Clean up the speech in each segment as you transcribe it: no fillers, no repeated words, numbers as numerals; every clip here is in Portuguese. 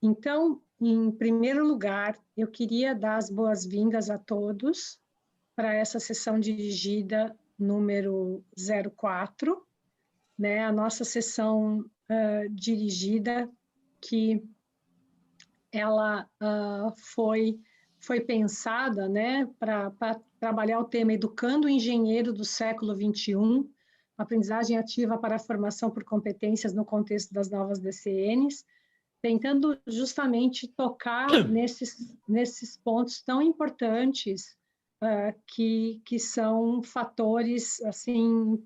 Então, em primeiro lugar, eu queria dar as boas-vindas a todos para essa sessão dirigida número 04, né? A nossa sessão dirigida que ela foi pensada, né, para trabalhar o tema Educando o Engenheiro do Século XXI, aprendizagem ativa para a formação por competências no contexto das novas DCNs, tentando justamente tocar nesses pontos tão importantes que são fatores, assim,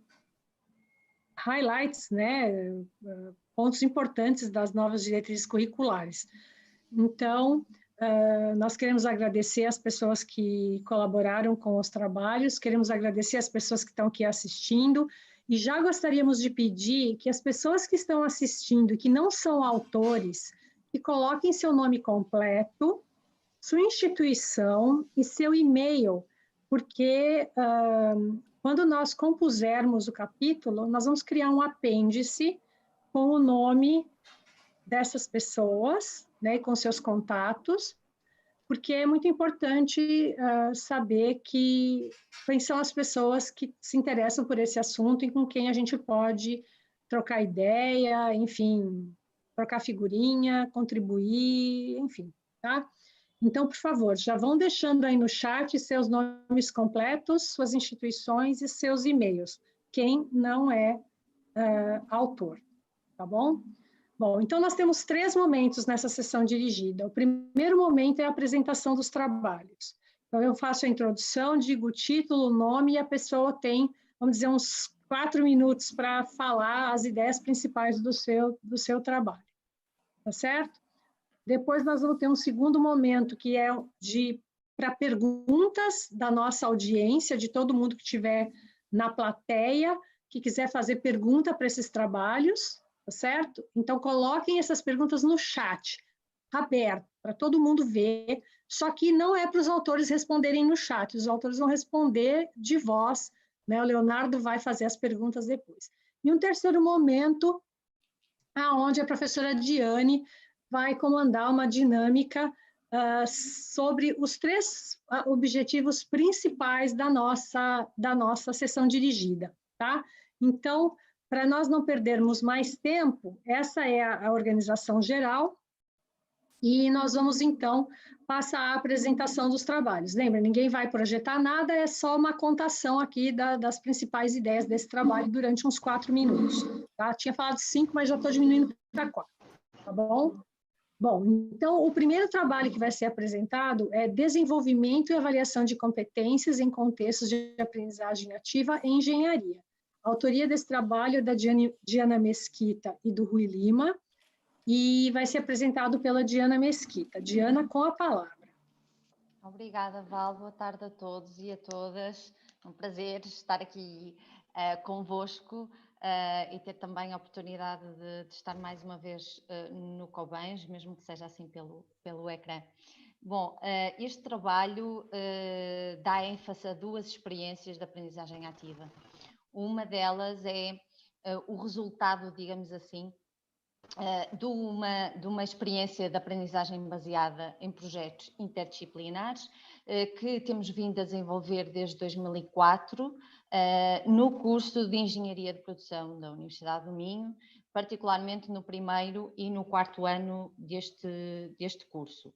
highlights, né, pontos importantes das novas diretrizes curriculares. Então, nós queremos agradecer as pessoas que colaboraram com os trabalhos, queremos agradecer as pessoas que estão aqui assistindo, e já gostaríamos de pedir que as pessoas que estão assistindo e que não são autores, que coloquem seu nome completo, sua instituição e seu e-mail, porque quando nós compusermos o capítulo, nós vamos criar um apêndice com o nome dessas pessoas, né, com seus contatos, porque é muito importante saber quem são as pessoas que se interessam por esse assunto e com quem a gente pode trocar ideia, enfim, trocar figurinha, contribuir, enfim, tá? Então, por favor, já vão deixando aí no chat seus nomes completos, suas instituições e seus e-mails, quem não é autor, tá bom? Bom, então nós temos 3 momentos nessa sessão dirigida. O primeiro momento é a apresentação dos trabalhos. Então, eu faço a introdução, digo o título, o nome, e a pessoa tem, vamos dizer, uns 4 minutos para falar as ideias principais do seu trabalho. Tá certo? Depois nós vamos ter um segundo momento, que é para perguntas da nossa audiência, de todo mundo que estiver na plateia, que quiser fazer pergunta para esses trabalhos, tá certo? Então, coloquem essas perguntas no chat, aberto, para todo mundo ver, só que não é para os autores responderem no chat, os autores vão responder de voz, né? O Leonardo vai fazer as perguntas depois. E um terceiro momento, onde a professora Diane vai comandar uma dinâmica sobre os 3 objetivos principais da nossa sessão dirigida, tá? Então, para nós não perdermos mais tempo, essa é a organização geral, e nós vamos, então, passar a apresentação dos trabalhos. Lembra, ninguém vai projetar nada, é só uma contação aqui das principais ideias desse trabalho durante uns 4 minutos. Tá? Tinha falado 5, mas já estou diminuindo para 4, tá bom? Bom, então, o primeiro trabalho que vai ser apresentado é Desenvolvimento e Avaliação de Competências em Contextos de Aprendizagem Ativa em Engenharia. A autoria desse trabalho é da Diana Mesquita e do Rui Lima, e vai ser apresentado pela Diana Mesquita. Diana, com a palavra. Obrigada, Val. Boa tarde a todos e a todas. É um prazer estar aqui convosco e ter também a oportunidade de estar mais uma vez no Cobães, mesmo que seja assim pelo ecrã. Bom, este trabalho dá ênfase a 2 experiências de aprendizagem ativa. Uma delas é o resultado, digamos assim, de uma experiência de aprendizagem baseada em projetos interdisciplinares que temos vindo a desenvolver desde 2004 no curso de Engenharia de Produção da Universidade do Minho, particularmente no 1º e no 4º ano deste curso.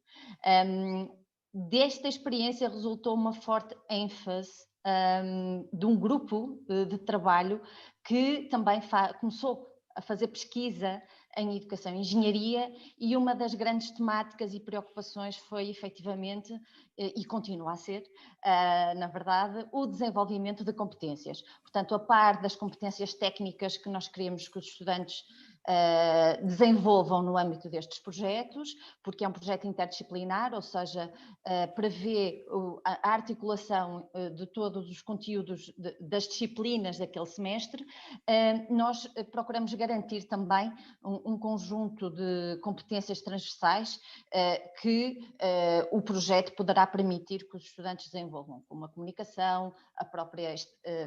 Desta experiência resultou uma forte ênfase de um grupo de trabalho que também começou a fazer pesquisa em educação e engenharia, e uma das grandes temáticas e preocupações foi efetivamente, e continua a ser, na verdade, o desenvolvimento de competências. Portanto, a par das competências técnicas que nós queremos que os estudantes desenvolvam no âmbito destes projetos, porque é um projeto interdisciplinar, ou seja, prevê a articulação de todos os conteúdos das disciplinas daquele semestre. Nós procuramos garantir também um conjunto de competências transversais que o projeto poderá permitir que os estudantes desenvolvam, como a comunicação, a própria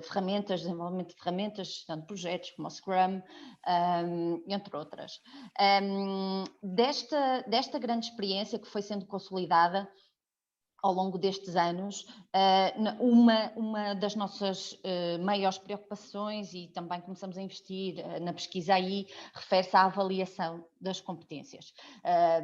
ferramentas, desenvolvimento de ferramentas, gestão de projetos, como o Scrum, entre outras. Desta grande experiência que foi sendo consolidada ao longo destes anos, uma das nossas maiores preocupações, e também começamos a investir na pesquisa aí, refere-se à avaliação das competências,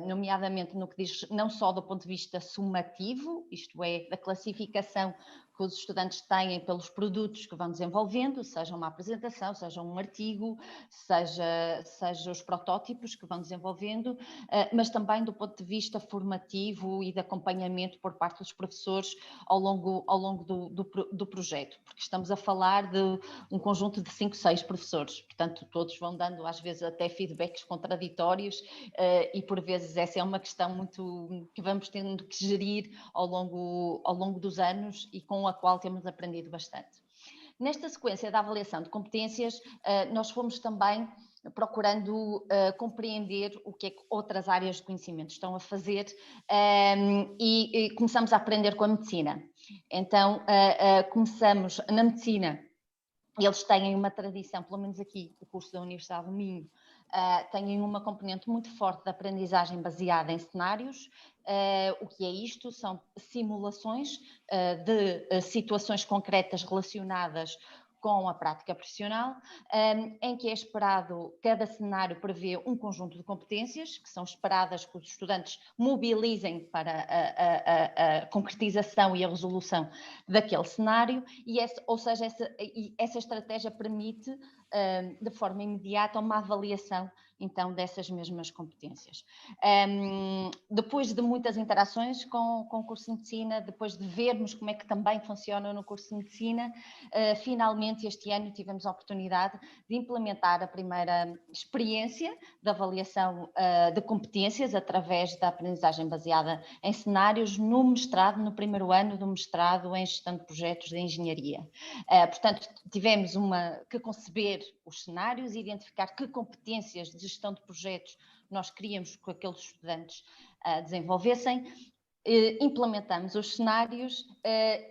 nomeadamente no que diz não só do ponto de vista sumativo, isto é, da classificação que os estudantes têm pelos produtos que vão desenvolvendo, seja uma apresentação, seja um artigo, seja os protótipos que vão desenvolvendo, mas também do ponto de vista formativo e de acompanhamento por parte dos professores ao longo do projeto, porque estamos a falar de um conjunto de 5, 6 professores, portanto todos vão dando às vezes até feedbacks contraditórios e por vezes essa é uma questão muito que vamos tendo que gerir ao longo dos anos e com a qual temos aprendido bastante. Nesta sequência da avaliação de competências, nós fomos também procurando compreender o que é que outras áreas de conhecimento estão a fazer e começamos a aprender com a medicina. Então, começamos na medicina, eles têm uma tradição, pelo menos aqui, o curso da Universidade do Minho, têm uma componente muito forte de aprendizagem baseada em cenários. O que é isto? São simulações de situações concretas relacionadas com a prática profissional, em que é esperado, cada cenário prevê um conjunto de competências que são esperadas que os estudantes mobilizem para a concretização e a resolução daquele cenário, ou seja, essa estratégia permite de forma imediata uma avaliação então dessas mesmas competências. Depois de muitas interações com o curso de medicina, depois de vermos como é que também funciona no curso de medicina, finalmente este ano tivemos a oportunidade de implementar a primeira experiência de avaliação de competências através da aprendizagem baseada em cenários no mestrado, no primeiro ano do mestrado em gestão de projetos de engenharia. Portanto, tivemos que conceber os cenários, identificar que competências de gestão de projetos nós queríamos que aqueles estudantes desenvolvessem, implementamos os cenários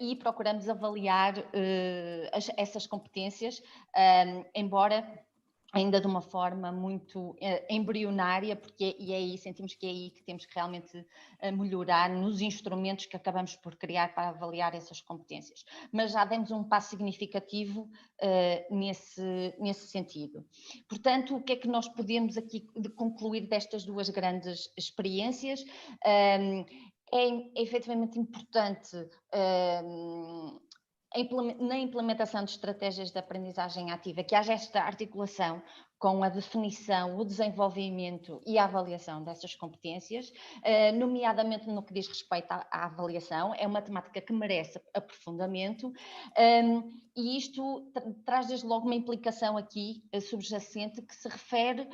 e procuramos avaliar essas competências, embora ainda de uma forma muito embrionária, porque sentimos que é aí que temos que realmente melhorar nos instrumentos que acabamos por criar para avaliar essas competências. Mas já demos um passo significativo nesse sentido. Portanto, o que é que nós podemos aqui concluir destas duas grandes experiências? É efetivamente importante na implementação de estratégias de aprendizagem ativa, que haja esta articulação com a definição, o desenvolvimento e a avaliação dessas competências, nomeadamente no que diz respeito à avaliação, é uma temática que merece aprofundamento e isto traz desde logo uma implicação aqui subjacente que se refere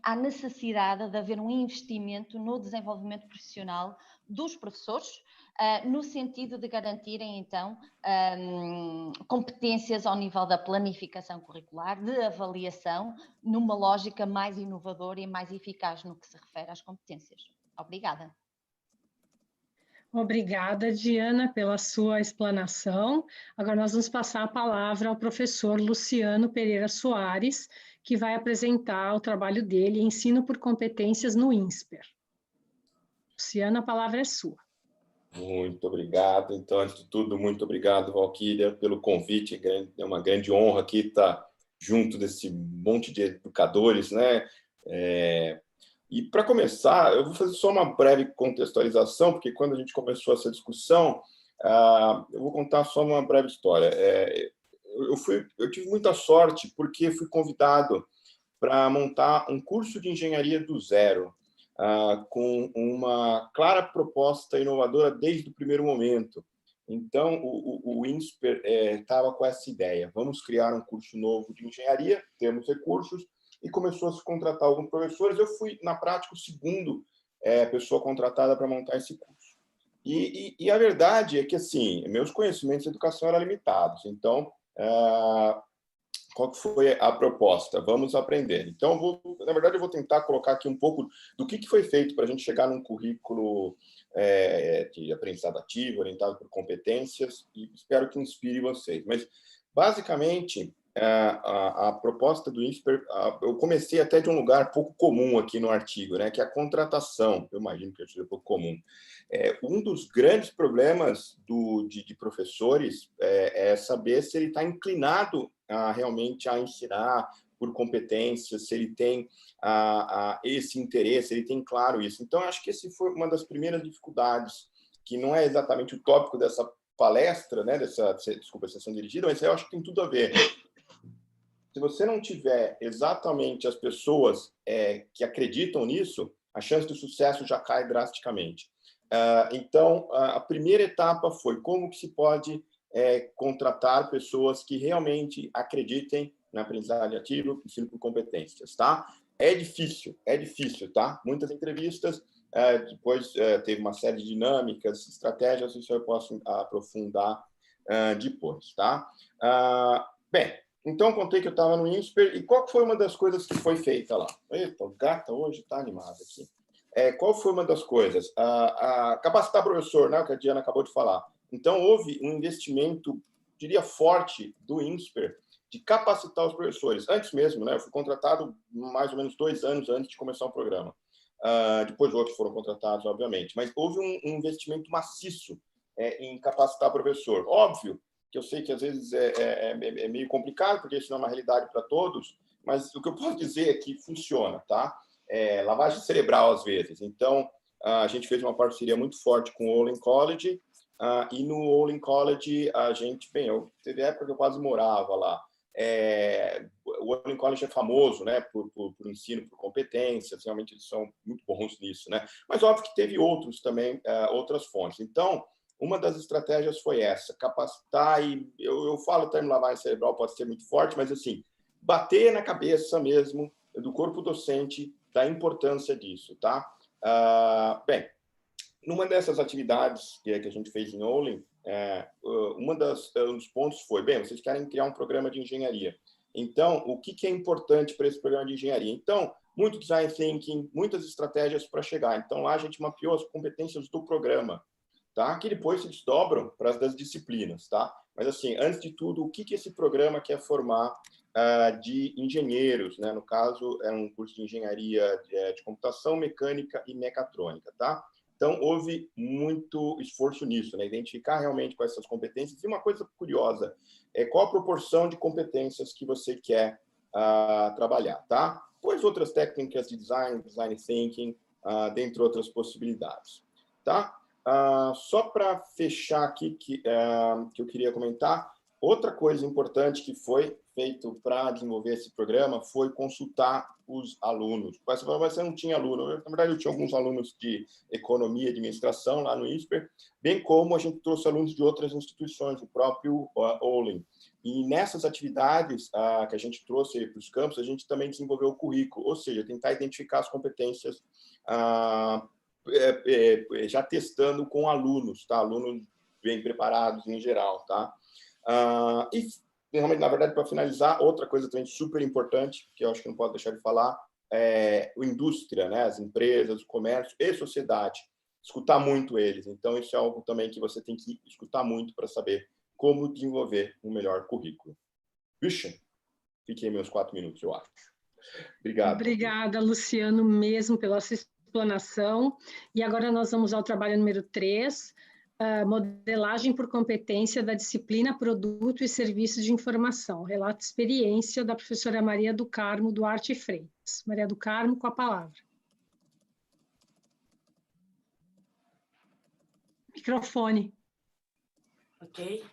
à necessidade de haver um investimento no desenvolvimento profissional dos professores, no sentido de garantirem, então, competências ao nível da planificação curricular, de avaliação, numa lógica mais inovadora e mais eficaz no que se refere às competências. Obrigada. Obrigada, Diana, pela sua explanação. Agora nós vamos passar a palavra ao professor Luciano Pereira Soares, que vai apresentar o trabalho dele, Ensino por Competências no INSPER. Luciano, a palavra é sua. Muito obrigado. Então, antes de tudo, muito obrigado, Valquíria, pelo convite. É uma grande honra aqui estar junto desse monte de educadores, né? E para começar, eu vou fazer só uma breve contextualização, porque quando a gente começou essa discussão, eu vou contar só uma breve história. Eu tive muita sorte porque fui convidado para montar um curso de engenharia do zero, com uma clara proposta inovadora desde o primeiro momento. Então, o INSPER estava com essa ideia: vamos criar um curso novo de engenharia, temos recursos, e começou a se contratar alguns professores. Eu fui, na prática, o segundo pessoa contratada para montar esse curso. E a verdade é que, assim, meus conhecimentos de educação eram limitados. Então, qual que foi a proposta? Vamos aprender. Então, na verdade, eu vou tentar colocar aqui um pouco do que foi feito para a gente chegar num currículo de aprendizado ativo, orientado por competências, e espero que inspire vocês. Mas, basicamente, a proposta do INSPER, eu comecei até de um lugar pouco comum aqui no artigo, né, que é a contratação. Eu imagino que seja pouco comum. Um dos grandes problemas de professores é saber se ele está inclinado realmente a ensinar por competências, se ele tem esse interesse, ele tem claro isso. Então, acho que esse foi uma das primeiras dificuldades, que não é exatamente o tópico dessa palestra, né, desculpa, sessão dirigida, mas eu acho que tem tudo a ver. Se você não tiver exatamente as pessoas que acreditam nisso, a chance de sucesso já cai drasticamente. Então, a primeira etapa foi como que se pode contratar pessoas que realmente acreditem na aprendizagem ativa, ensino por competências, tá? É difícil, tá? Muitas entrevistas, depois teve uma série de dinâmicas, estratégias, isso eu posso aprofundar depois, tá? Bem, então, contei que eu estava no INSPER, e qual foi uma das coisas que foi feita lá? Eita, o gata hoje está animado aqui. Qual foi uma das coisas? Capacitar professor, né, que a Diana acabou de falar. Então, houve um investimento, diria, forte do INSPER de capacitar os professores. Antes mesmo, né, eu fui contratado mais ou menos 2 anos antes de começar o programa. Depois outros foram contratados, obviamente. Mas houve um investimento maciço em capacitar professor. Óbvio que eu sei que às vezes é meio complicado, porque isso não é uma realidade para todos, mas o que eu posso dizer é que funciona, tá? Lavagem cerebral, às vezes. Então, a gente fez uma parceria muito forte com o Olin College, e no Olin College, a gente, teve época que eu quase morava lá. O Olin College é famoso, né, por ensino, por competências, realmente eles são muito bons nisso, né? Mas óbvio que teve outros também, outras fontes. Então, uma das estratégias foi essa, capacitar, e eu falo o termo lavagem cerebral, pode ser muito forte, mas assim, bater na cabeça mesmo do corpo docente da importância disso, tá? Bem, numa dessas atividades que a gente fez em Olin, um dos pontos foi, vocês querem criar um programa de engenharia. Então, o que é importante para esse programa de engenharia? Então, muito design thinking, muitas estratégias para chegar. Então, lá a gente mapeou as competências do programa, tá? Que depois se desdobram para as das disciplinas, tá? Mas, assim, antes de tudo, o que esse programa quer formar de engenheiros, né? No caso, é um curso de engenharia de computação, mecânica e mecatrônica, tá? Então, houve muito esforço nisso, né? Identificar realmente quais são as competências. E uma coisa curiosa, qual a proporção de competências que você quer trabalhar, tá? Pois outras técnicas de design thinking, dentre outras possibilidades, tá? Só para fechar aqui, que eu queria comentar, outra coisa importante que foi feito para desenvolver esse programa foi consultar os alunos. Mas você não tinha aluno. Na verdade, eu tinha alguns alunos de economia e administração lá no INSPER, bem como a gente trouxe alunos de outras instituições, o próprio Olin. E nessas atividades que a gente trouxe para os campos, a gente também desenvolveu o currículo, ou seja, tentar identificar as competências já testando com alunos, tá? Alunos bem preparados em geral, tá? E realmente, na verdade, para finalizar, outra coisa também super importante, que eu acho que não posso deixar de falar, é a indústria, né? As empresas, o comércio e sociedade. Escutar muito eles. Então, isso é algo também que você tem que escutar muito para saber como desenvolver um melhor currículo. Vixe, fiquei meus 4 minutos, eu acho. Obrigado. Obrigada, Luciano, mesmo pela sua explanação. E agora nós vamos ao trabalho número 3, modelagem por competência da disciplina Produto e Serviços de Informação, relato de experiência da professora Maria do Carmo Duarte Freitas. Maria do Carmo, com a palavra. Microfone. Ok.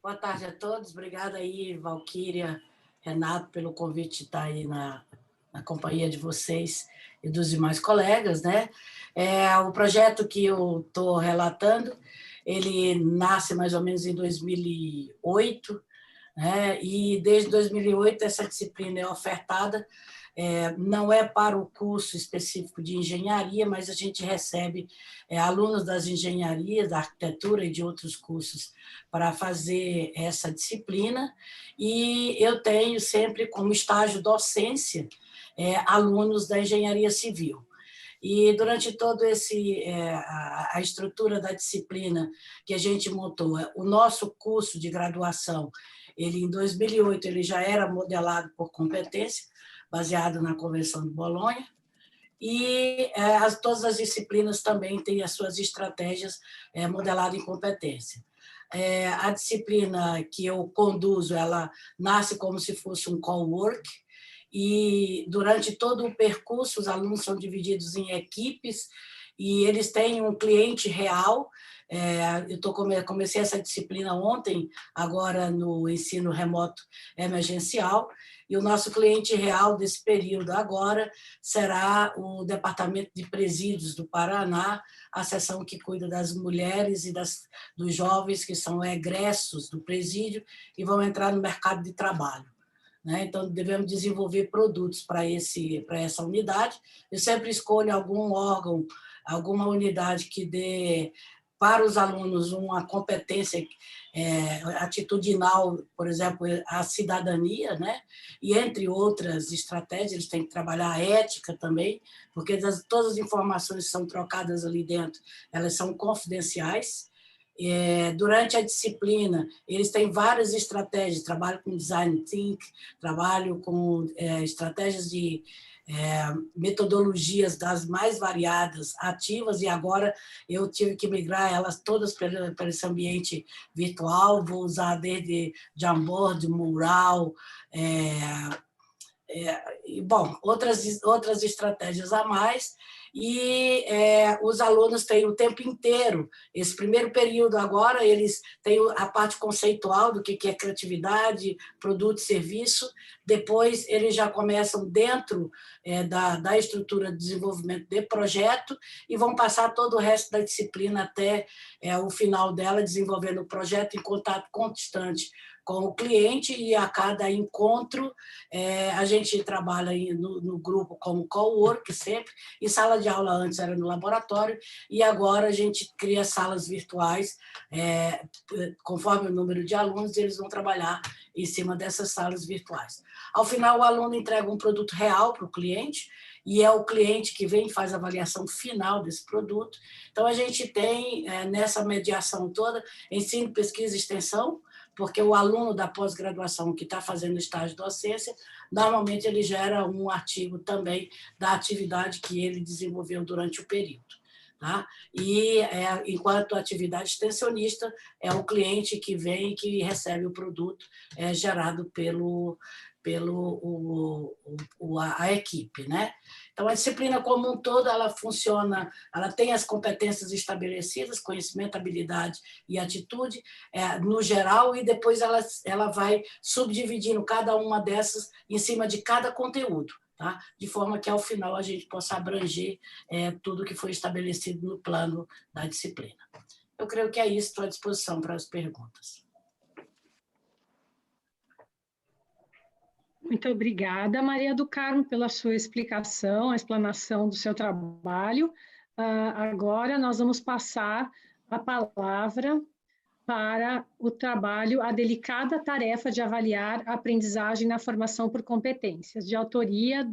Boa tarde a todos. Obrigada aí, Valquíria, Renato, pelo convite de estar aí na companhia de vocês e dos demais colegas, né? O projeto que eu estou relatando, ele nasce mais ou menos em 2008, né? E desde 2008 essa disciplina é ofertada, não é para o curso específico de engenharia, mas a gente recebe alunos das engenharias, da arquitetura e de outros cursos para fazer essa disciplina, e eu tenho sempre como estágio docência alunos da engenharia civil. E durante todo a estrutura da disciplina que a gente montou, o nosso curso de graduação, ele em 2008 ele já era modelado por competência, baseado na Convenção de Bolonha, e todas as disciplinas também têm as suas estratégias modeladas em competência. A disciplina que eu conduzo, ela nasce como se fosse um co-work, e durante todo o percurso os alunos são divididos em equipes e eles têm um cliente real. Comecei essa disciplina ontem, agora no ensino remoto emergencial, e o nosso cliente real desse período agora será o Departamento de Presídios do Paraná, a seção que cuida das mulheres e dos jovens que são egressos do presídio e vão entrar no mercado de trabalho. Então, devemos desenvolver produtos para essa unidade. Eu sempre escolho algum órgão, alguma unidade que dê para os alunos uma competência atitudinal, por exemplo, a cidadania, e entre outras estratégias, eles têm que trabalhar a ética também, porque todas as informações que são trocadas ali dentro, elas são confidenciais. Durante a disciplina, eles têm várias estratégias, trabalho com design thinking, trabalho com estratégias de metodologias das mais variadas, ativas, e agora eu tive que migrar elas todas para esse ambiente virtual, vou usar desde Jamboard, Mural, bom, outras estratégias a mais, e os alunos têm o tempo inteiro, esse primeiro período agora, eles têm a parte conceitual do que é criatividade, produto e serviço, depois eles já começam dentro da estrutura de desenvolvimento de projeto e vão passar todo o resto da disciplina até o final dela, desenvolvendo o projeto em contato constante com o cliente, e a cada encontro a gente trabalha no grupo como co-work sempre, e sala de aula antes era no laboratório, e agora a gente cria salas virtuais, conforme o número de alunos, eles vão trabalhar em cima dessas salas virtuais. Ao final, o aluno entrega um produto real para o cliente, e é o cliente que vem e faz a avaliação final desse produto. Então, a gente tem, nessa mediação toda, ensino, pesquisa e extensão, porque o aluno da pós-graduação que está fazendo estágio de docência, normalmente ele gera um artigo também da atividade que ele desenvolveu durante o período. Tá? E, enquanto atividade extensionista, é o cliente que vem e que recebe o produto gerado a equipe. Então, a disciplina como um todo, ela funciona, ela tem as competências estabelecidas, conhecimento, habilidade e atitude, no geral, e depois ela vai subdividindo cada uma dessas em cima de cada conteúdo, tá? De forma que, ao final, a gente possa abranger tudo que foi estabelecido no plano da disciplina. Eu creio que é isso, estou à disposição para as perguntas. Muito obrigada, Maria do Carmo, pela sua explicação, a explanação do seu trabalho. Agora nós vamos passar a palavra para o trabalho, a delicada tarefa de avaliar a aprendizagem na formação por competências, de autoria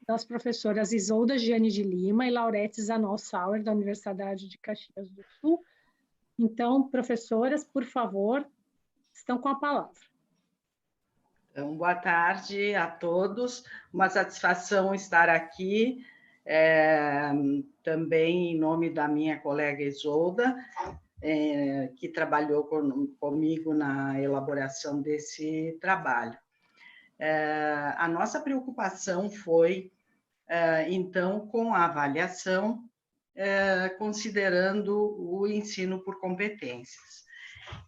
das professoras Isolda Giane de Lima e Laurete Zanol-Sauer, da Universidade de Caxias do Sul. Então, professoras, por favor, estão com a palavra. Então, boa tarde a todos, uma satisfação estar aqui, também em nome da minha colega Isolda, que trabalhou comigo na elaboração desse trabalho. A nossa preocupação foi, então, com a avaliação, considerando o ensino por competências.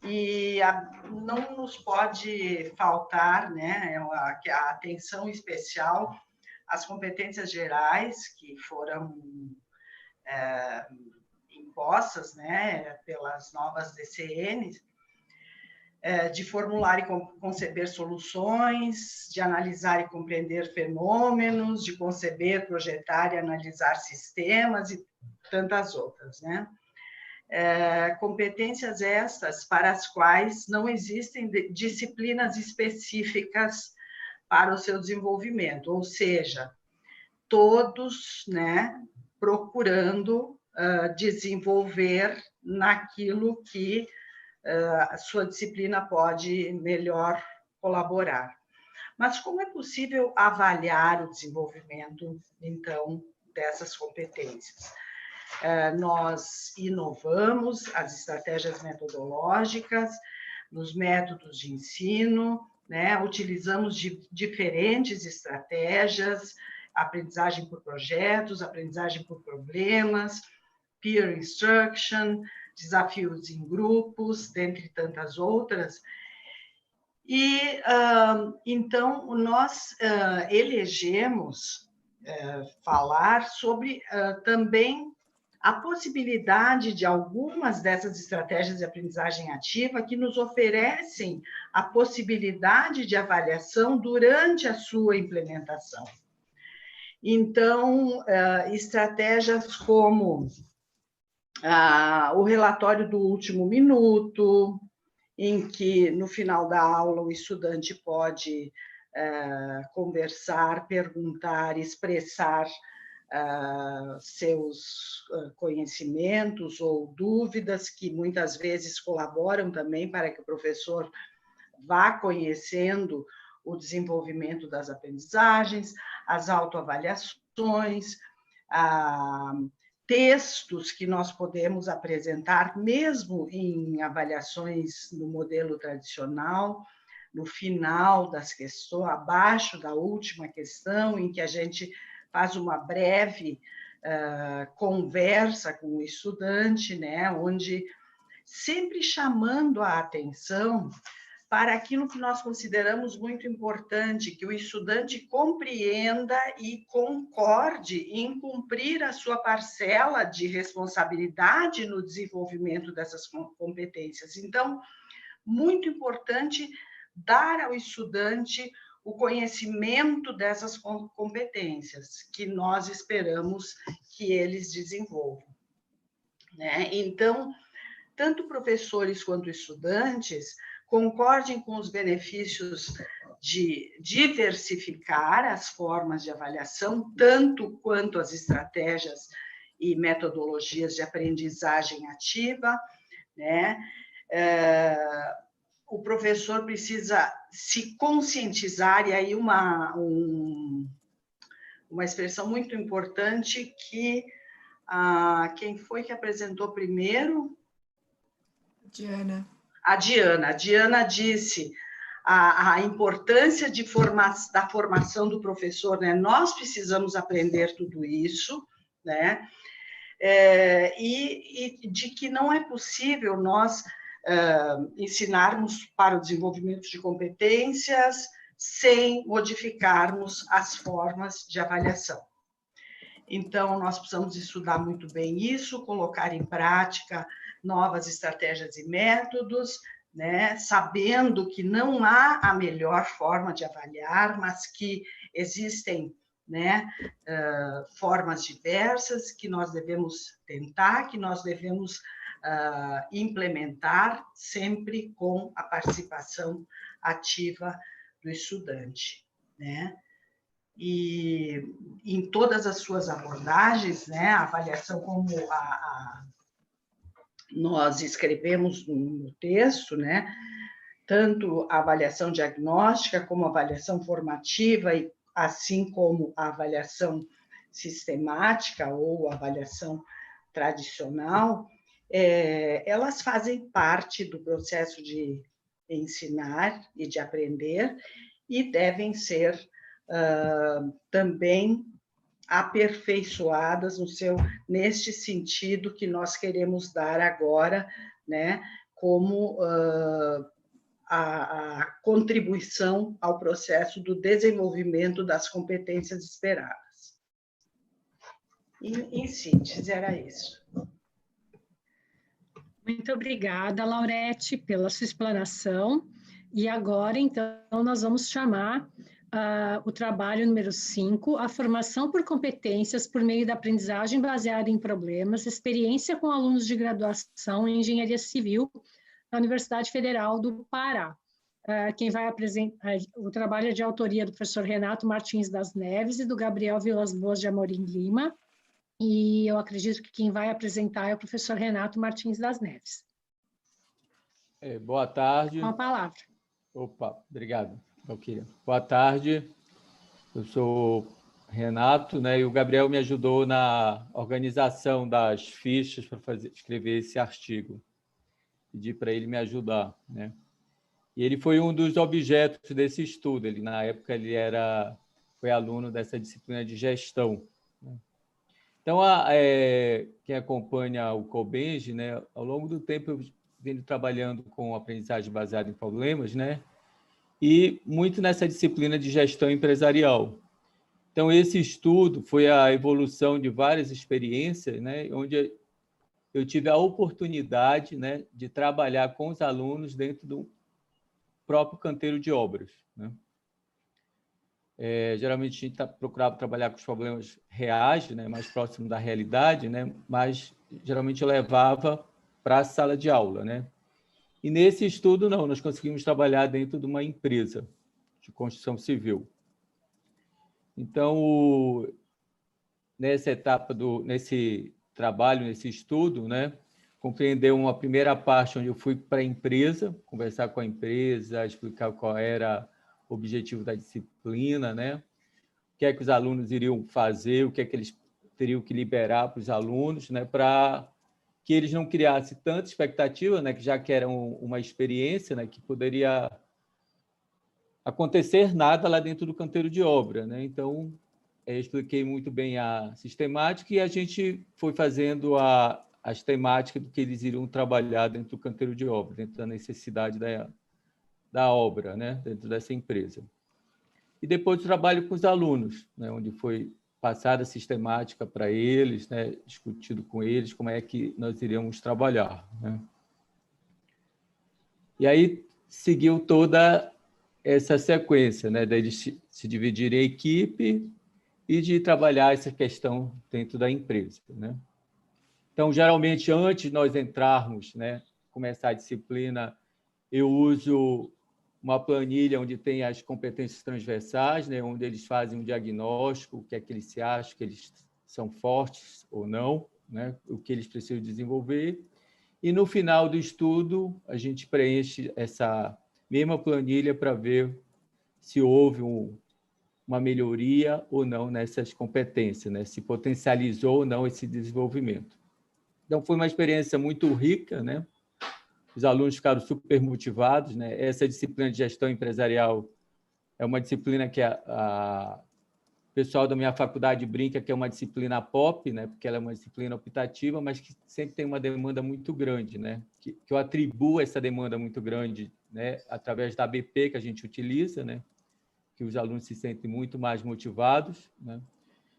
E não nos pode faltar a atenção especial às competências gerais que foram impostas pelas novas DCNs, de formular e conceber soluções, de analisar e compreender fenômenos, de conceber, projetar e analisar sistemas e tantas outras, competências estas para as quais não existem disciplinas específicas para o seu desenvolvimento, ou seja, todos procurando desenvolver naquilo que a sua disciplina pode melhor colaborar. Mas como é possível avaliar o desenvolvimento, então, dessas competências? Nós inovamos as estratégias metodológicas, nos métodos de ensino, né? Utilizamos diferentes estratégias, aprendizagem por projetos, aprendizagem por problemas, peer instruction, desafios em grupos, dentre tantas outras. E, então, nós elegemos falar sobre também a possibilidade de algumas dessas estratégias de aprendizagem ativa que nos oferecem a possibilidade de avaliação durante a sua implementação. Então, estratégias como o relatório do último minuto, em que, no final da aula, o estudante pode conversar, perguntar, expressar seus conhecimentos ou dúvidas, que muitas vezes colaboram também para que o professor vá conhecendo o desenvolvimento das aprendizagens, as autoavaliações, textos que nós podemos apresentar, mesmo em avaliações no modelo tradicional, no final das questões, abaixo da última questão, em que a gente faz uma breve conversa com o estudante, né, onde sempre chamando a atenção para aquilo que nós consideramos muito importante, que o estudante compreenda e concorde em cumprir a sua parcela de responsabilidade no desenvolvimento dessas competências. Então, muito importante dar ao estudante o conhecimento dessas competências que nós esperamos que eles desenvolvam, né? Então, tanto professores quanto estudantes concordem com os benefícios de diversificar as formas de avaliação, tanto quanto as estratégias e metodologias de aprendizagem ativa, né? O professor precisa se conscientizar, e aí uma expressão muito importante que quem foi que apresentou primeiro? Diana. A Diana disse a importância da formação do professor, né? Nós precisamos aprender tudo isso, né? E de que não é possível nós ensinarmos para o desenvolvimento de competências sem modificarmos as formas de avaliação. Então, nós precisamos estudar muito bem isso, colocar em prática novas estratégias e métodos, né, sabendo que não há a melhor forma de avaliar, mas que existem, né, formas diversas que nós devemos tentar, que nós devemos implementar, sempre com a participação ativa do estudante, né? E em todas as suas abordagens, né, a avaliação como nós escrevemos no texto, né, tanto a avaliação diagnóstica como a avaliação formativa, e assim como a avaliação sistemática ou a avaliação tradicional, elas fazem parte do processo de ensinar e de aprender e devem ser também aperfeiçoadas neste sentido que nós queremos dar agora, né, como a contribuição ao processo do desenvolvimento das competências esperadas. Em síntese, era isso. Muito obrigada, Laurete, pela sua explanação. E agora, então, nós vamos chamar o trabalho número 5, a formação por competências por meio da aprendizagem baseada em problemas, experiência com alunos de graduação em engenharia civil na Universidade Federal do Pará. Quem vai apresentar o trabalho é de autoria do professor Renato Martins das Neves e do Gabriel Vilas Boas de Amorim Lima, e eu acredito que quem vai apresentar é o professor Renato Martins das Neves. Boa tarde. Com a palavra. Opa, obrigado, Valquíria. Boa tarde, eu sou Renato, né, e o Gabriel me ajudou na organização das fichas para escrever esse artigo. Pedi para ele me ajudar, né? E ele foi um dos objetos desse estudo. Ele, na época, foi aluno dessa disciplina de gestão, né? Então, quem acompanha o Cobenji, né, ao longo do tempo eu venho trabalhando com aprendizagem baseada em problemas, né, e muito nessa disciplina de gestão empresarial. Então, esse estudo foi a evolução de várias experiências, né, onde eu tive a oportunidade, né, de trabalhar com os alunos dentro do próprio canteiro de obras, né? Geralmente a gente procurava trabalhar com os problemas reais, né, mais próximo da realidade, né, mas geralmente eu levava para a sala de aula, né? E nesse estudo, não, nós conseguimos trabalhar dentro de uma empresa de construção civil. Então, nessa etapa, nesse trabalho, nesse estudo, né, compreendeu uma primeira parte onde eu fui para a empresa, conversar com a empresa, explicar qual era o objetivo da disciplina, né, o que é que os alunos iriam fazer, o que é que eles teriam que liberar para os alunos, né, para que eles não criassem tanta expectativa, né, que já que era uma experiência, né, que poderia acontecer nada lá dentro do canteiro de obra, né? Então, expliquei muito bem a sistemática e a gente foi fazendo as temáticas do que eles iriam trabalhar dentro do canteiro de obra, dentro da necessidade da obra, né, dentro dessa empresa. E depois o trabalho com os alunos, né, onde foi passada a sistemática para eles, né, discutido com eles como é que nós iríamos trabalhar, né? E aí seguiu toda essa sequência, né, deles se dividirem em equipe e de trabalhar essa questão dentro da empresa, né? Então, geralmente, antes de nós entrarmos, né, começar a disciplina, eu uso uma planilha onde tem as competências transversais, né, onde eles fazem um diagnóstico, o que é que eles se acham, que eles são fortes ou não, né, o que eles precisam desenvolver. E, no final do estudo, a gente preenche essa mesma planilha para ver se houve uma melhoria ou não nessas competências, né, se potencializou ou não esse desenvolvimento. Então, foi uma experiência muito rica, né? Os alunos ficaram super motivados, né? Essa disciplina de gestão empresarial é uma disciplina que o pessoal da minha faculdade brinca que é uma disciplina pop, né? Porque ela é uma disciplina optativa, mas que sempre tem uma demanda muito grande, né? Que eu atribuo essa demanda muito grande, né, através da ABP que a gente utiliza, né? Que os alunos se sentem muito mais motivados, né?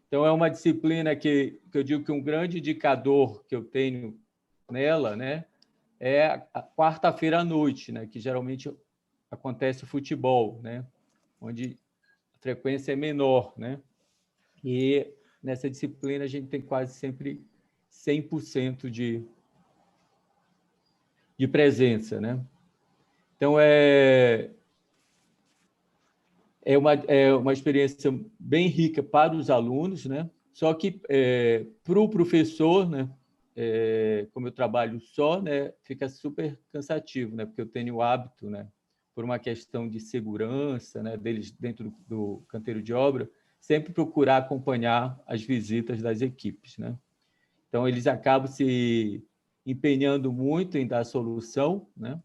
Então, é uma disciplina que eu digo que um grande indicador que eu tenho nela, né, é a quarta-feira à noite, né, que geralmente acontece o futebol, né, onde a frequência é menor, né, e nessa disciplina a gente tem quase sempre 100% de presença, né. Então, é uma experiência bem rica para os alunos, né? Só que para o professor, né, como eu trabalho só, né, fica super cansativo, né, porque eu tenho o hábito, né, por uma questão de segurança, né, deles dentro do canteiro de obra, sempre procurar acompanhar as visitas das equipes, né? Então, eles acabam se empenhando muito em dar solução, né,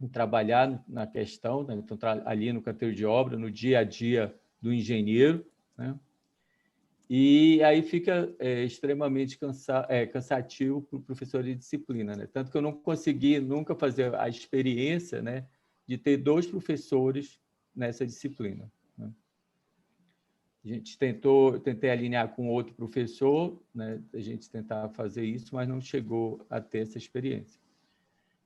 em trabalhar na questão, né? Então, ali no canteiro de obra, no dia a dia do engenheiro, né? E aí fica extremamente cansativo para o professor de disciplina, né? Tanto que eu não consegui nunca fazer a experiência, né, de ter 2 professores nessa disciplina, né? A gente tentei alinhar com outro professor, né, a gente tentar fazer isso, mas não chegou a ter essa experiência.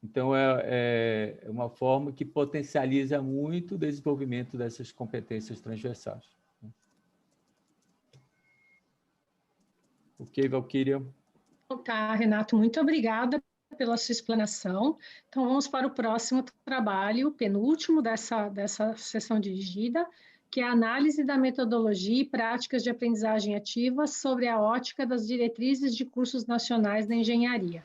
Então, é uma forma que potencializa muito o desenvolvimento dessas competências transversais. Ok, Valquíria? Tá, Renato, muito obrigada pela sua explanação. Então, vamos para o próximo trabalho, penúltimo dessa sessão dirigida, que é a análise da metodologia e práticas de aprendizagem ativa sobre a ótica das diretrizes de cursos nacionais da engenharia.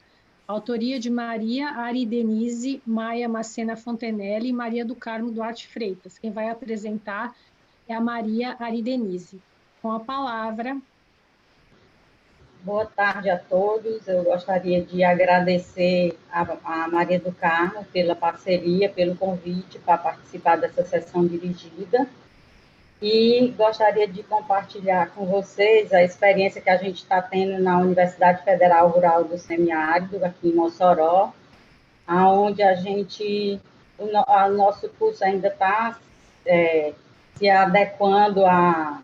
Autoria de Maria Aridenise Maia Macena Fontenelle e Maria do Carmo Duarte Freitas. Quem vai apresentar é a Maria Aridenise. Com a palavra. Boa tarde a todos. Eu gostaria de agradecer a Maria do Carmo pela parceria, pelo convite para participar dessa sessão dirigida. E gostaria de compartilhar com vocês a experiência que a gente está tendo na Universidade Federal Rural do Semiárido, aqui em Mossoró, onde o nosso curso ainda está se adequando à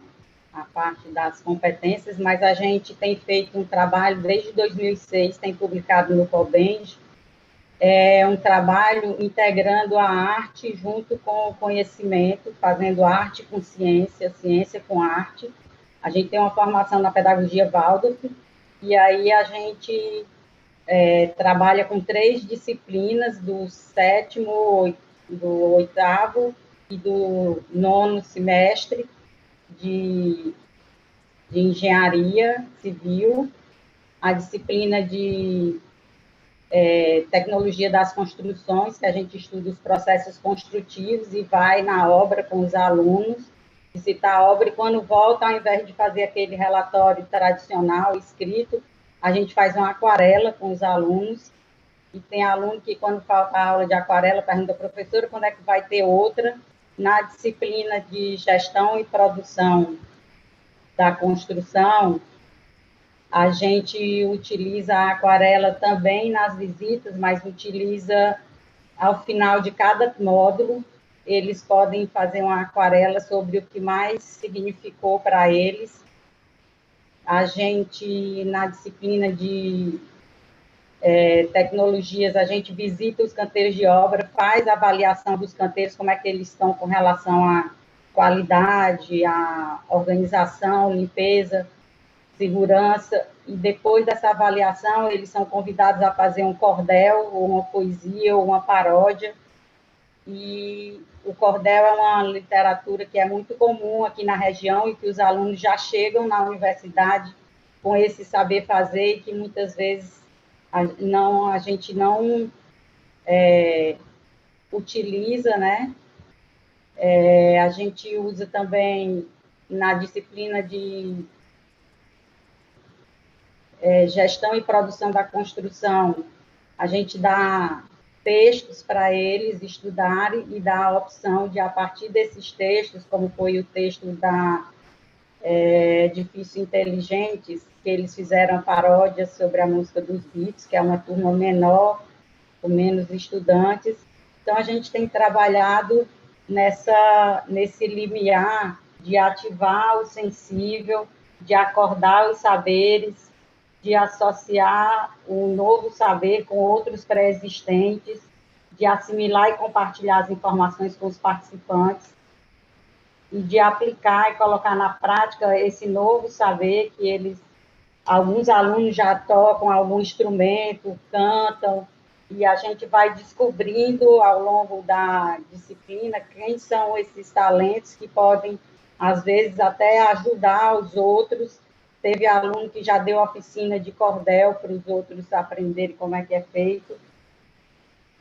parte das competências, mas a gente tem feito um trabalho desde 2006, tem publicado no COBENG, um trabalho integrando a arte junto com o conhecimento, fazendo arte com ciência, ciência com arte. A gente tem uma formação na pedagogia Waldorf, e aí a gente trabalha com 3 disciplinas, do 7º, do 8º e do 9º semestre de engenharia civil, a disciplina de tecnologia das construções, que a gente estuda os processos construtivos e vai na obra com os alunos, visitar a obra, e quando volta, ao invés de fazer aquele relatório tradicional escrito, a gente faz uma aquarela com os alunos, e tem aluno que, quando falta a aula de aquarela, pergunta, professora, quando é que vai ter outra? Na disciplina de gestão e produção da construção, a gente utiliza a aquarela também nas visitas, mas utiliza ao final de cada módulo. Eles podem fazer uma aquarela sobre o que mais significou para eles. A gente, na disciplina de tecnologias, a gente visita os canteiros de obra, faz a avaliação dos canteiros, como é que eles estão com relação à qualidade, à organização, limpeza, segurança, e depois dessa avaliação, eles são convidados a fazer um cordel, ou uma poesia, ou uma paródia, e o cordel é uma literatura que é muito comum aqui na região, e que os alunos já chegam na universidade com esse saber fazer, e que muitas vezes a gente não utiliza, né? A gente usa também na disciplina de gestão e produção da construção, a gente dá textos para eles estudarem e dá a opção de, a partir desses textos, como foi o texto da Edifício Inteligentes, que eles fizeram paródias sobre a música dos Beatles, que é uma turma menor, com menos estudantes. Então, a gente tem trabalhado nesse limiar de ativar o sensível, de acordar os saberes, de associar um novo saber com outros pré-existentes, de assimilar e compartilhar as informações com os participantes, e de aplicar e colocar na prática esse novo saber que alguns alunos já tocam algum instrumento, cantam, e a gente vai descobrindo ao longo da disciplina quem são esses talentos que podem, às vezes, até ajudar os outros. Teve aluno que já deu oficina de cordel para os outros aprenderem como é que é feito.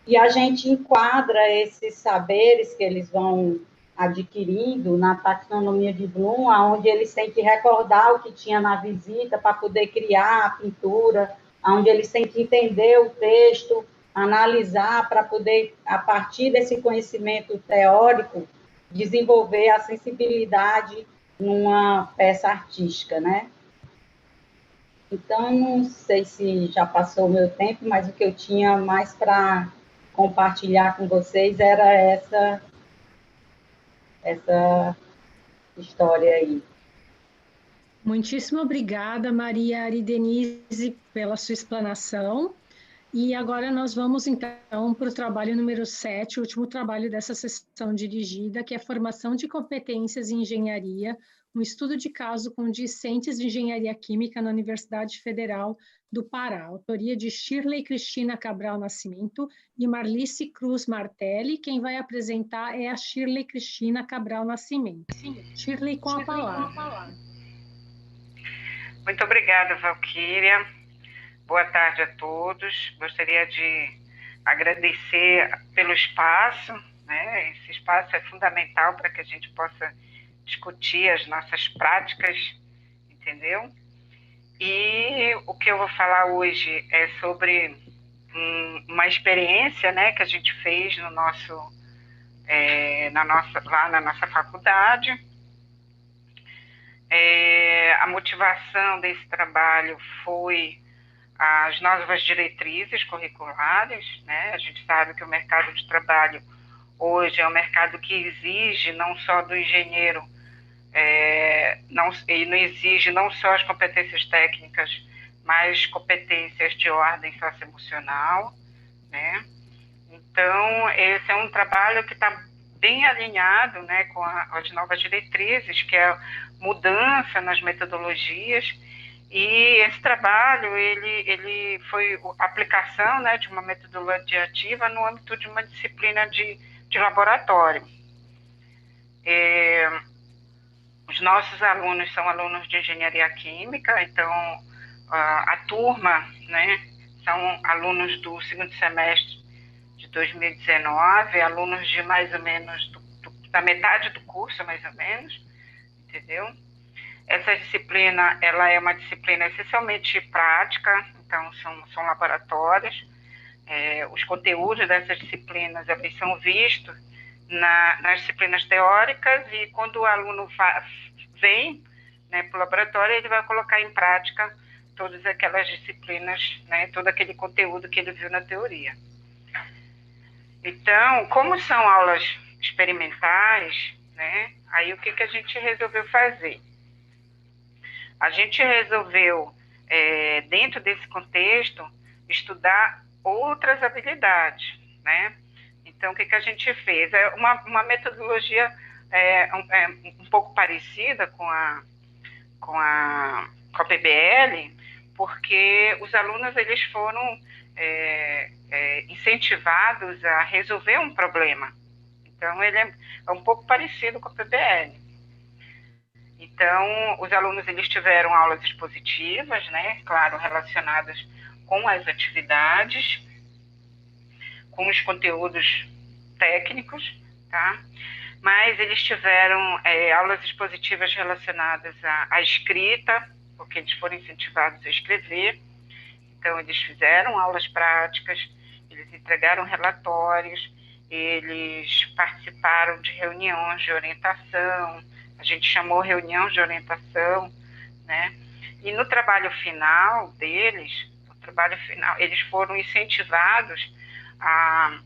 E a gente enquadra esses saberes que eles vão adquirindo na taxonomia de Bloom, onde eles têm que recordar o que tinha na visita para poder criar a pintura, onde eles têm que entender o texto, analisar para poder, a partir desse conhecimento teórico, desenvolver a sensibilidade numa peça artística, né? Então, não sei se já passou o meu tempo, mas o que eu tinha mais para compartilhar com vocês era essa história aí. Muitíssimo obrigada, Maria Aridenise, pela sua explanação. E agora nós vamos, então, para o trabalho número 7, o último trabalho dessa sessão dirigida, que é Formação de Competências em Engenharia, um estudo de caso com discentes de Engenharia Química na Universidade Federal do Pará, autoria de Shirley Cristina Cabral Nascimento e Marlice Cruz Martelli. Quem vai apresentar é a Shirley Cristina Cabral Nascimento. Shirley, com a palavra. Muito obrigada, Valquíria. Boa tarde a todos. Gostaria de agradecer pelo espaço, né? Esse espaço é fundamental para que a gente possa discutir as nossas práticas, entendeu? E o que eu vou falar hoje é sobre uma experiência, né, que a gente fez no nosso, lá na nossa faculdade. A motivação desse trabalho foi as novas diretrizes curriculares, né? A gente sabe que o mercado de trabalho hoje é um mercado que exige não só do engenheiro, ele não exige não só as competências técnicas, mas competências de ordem socioemocional, né? Então, esse é um trabalho que está bem alinhado, né, com as novas diretrizes, que é a mudança nas metodologias. E esse trabalho, ele foi a aplicação, né, de uma metodologia ativa no âmbito de uma disciplina de laboratório. Os nossos alunos são alunos de engenharia química, então a turma, né, são alunos do segundo semestre de 2019, alunos de mais ou menos da metade do curso, mais ou menos, entendeu? Essa disciplina, ela é uma disciplina essencialmente prática, então são laboratórios. Os conteúdos dessas disciplinas, eles são vistos nas disciplinas teóricas, e quando o aluno vem, né, para o laboratório, ele vai colocar em prática todas aquelas disciplinas, né, todo aquele conteúdo que ele viu na teoria. Então, como são aulas experimentais, né, aí o que a gente resolveu fazer? A gente resolveu, dentro desse contexto, estudar outras habilidades, né? Então, o que a gente fez? É uma metodologia um pouco parecida com a PBL, porque os alunos eles foram incentivados a resolver um problema. Então, ele é um pouco parecido com a PBL. Então, os alunos eles tiveram aulas expositivas, né, claro, relacionadas com as atividades, com os conteúdos técnicos, tá? Mas eles tiveram aulas expositivas relacionadas à escrita, porque eles foram incentivados a escrever. Então, eles fizeram aulas práticas, eles entregaram relatórios, eles participaram de reuniões de orientação, a gente chamou reunião de orientação, né? E no trabalho final deles, eles foram incentivados a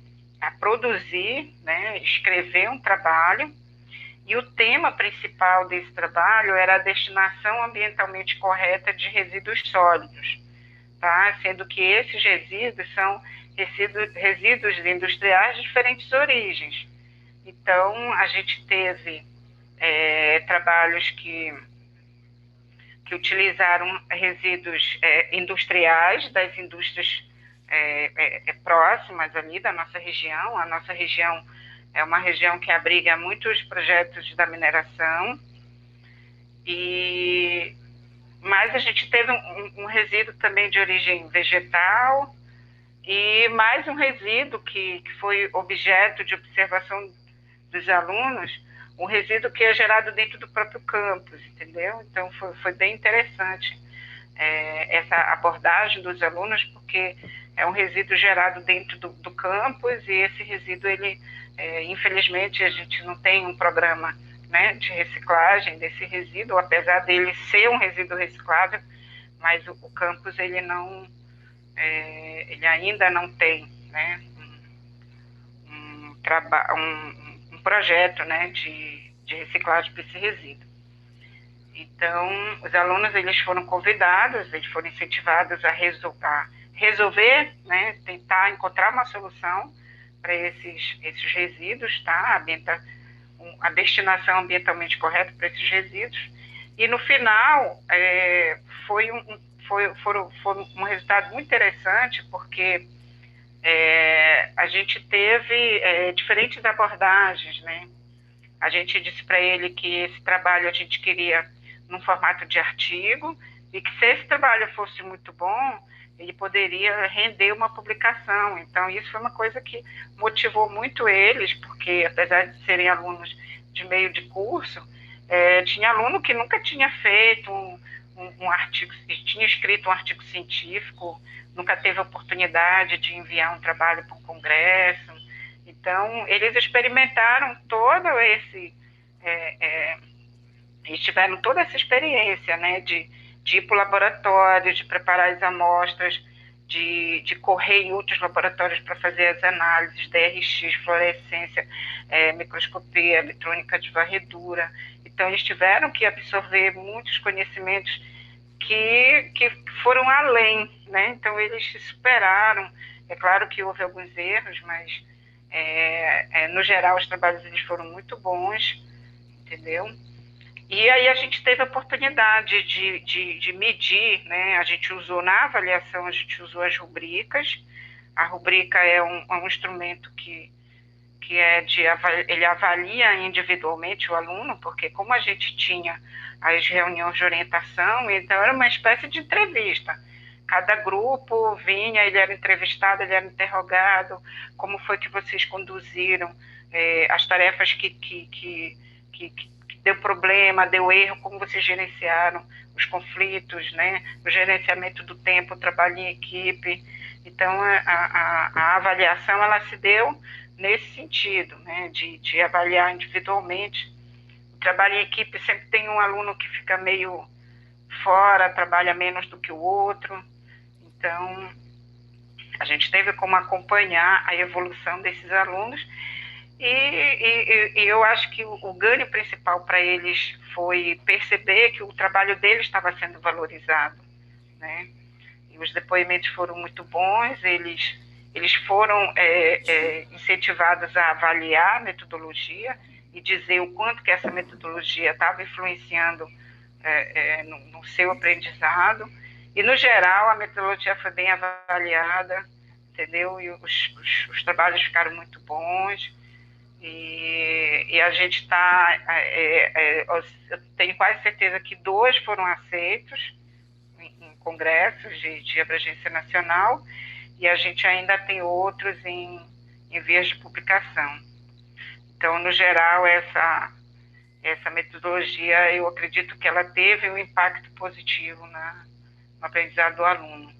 produzir, né, escrever um trabalho, e o tema principal desse trabalho era a destinação ambientalmente correta de resíduos sólidos, tá? Sendo que esses resíduos são resíduos industriais de diferentes origens. Então, a gente teve trabalhos que utilizaram resíduos industriais das indústrias próximas ali da nossa região. A nossa região é uma região que abriga muitos projetos da mineração, mas a gente teve um resíduo também de origem vegetal, e mais um resíduo que foi objeto de observação dos alunos, um resíduo que é gerado dentro do próprio campus, entendeu? Então, foi bem interessante essa abordagem dos alunos, porque é um resíduo gerado dentro do campus, e esse resíduo, infelizmente, a gente não tem um programa, né, de reciclagem desse resíduo, apesar dele ser um resíduo reciclável, mas o campus, ele ainda não tem, né, um projeto, né, de reciclagem para esse resíduo. Então, os alunos eles foram convidados, eles foram incentivados a resolver, né, tentar encontrar uma solução para esses resíduos, tá? A destinação ambientalmente correta para esses resíduos. E no final foi um resultado muito interessante, porque a gente teve diferentes abordagens, né? A gente disse para ele que esse trabalho a gente queria num formato de artigo, e que se esse trabalho fosse muito bom, ele poderia render uma publicação. Então, isso foi uma coisa que motivou muito eles, porque, apesar de serem alunos de meio de curso, tinha aluno que nunca tinha feito um artigo, tinha escrito um artigo científico, nunca teve a oportunidade de enviar um trabalho para um congresso. Então, eles experimentaram todo esse... eles tiveram toda essa experiência, né, de ir para o laboratório, de preparar as amostras, de correr em outros laboratórios para fazer as análises, DRX, fluorescência, microscopia eletrônica de varredura. Então, eles tiveram que absorver muitos conhecimentos que foram além, né? Então, eles se superaram. É claro que houve alguns erros, mas, no geral, os trabalhos eles foram muito bons, entendeu? E aí a gente teve a oportunidade de medir, né? A gente usou na avaliação, a gente usou as rubricas. A rubrica é um instrumento que ele avalia individualmente o aluno, porque como a gente tinha as reuniões de orientação, então era uma espécie de entrevista. Cada grupo vinha, ele era entrevistado, ele era interrogado, como foi que vocês conduziram as tarefas que deu problema, deu erro, como vocês gerenciaram os conflitos, né? O gerenciamento do tempo, o trabalho em equipe. Então, a avaliação ela se deu nesse sentido, né? De avaliar individualmente. O trabalho em equipe sempre tem um aluno que fica meio fora, trabalha menos do que o outro. Então, a gente teve como acompanhar a evolução desses alunos. E eu acho que o ganho principal para eles foi perceber que o trabalho deles estava sendo valorizado, né? E os depoimentos foram muito bons, eles foram incentivados a avaliar a metodologia e dizer o quanto que essa metodologia estava influenciando no seu aprendizado. E, no geral, a metodologia foi bem avaliada, entendeu? E os trabalhos ficaram muito bons. E a gente está... eu tenho quase certeza que 2 foram aceitos em congressos de abrangência nacional, e a gente ainda tem outros em vias de publicação. Então, no geral, essa metodologia, eu acredito que ela teve um impacto positivo no aprendizado do aluno.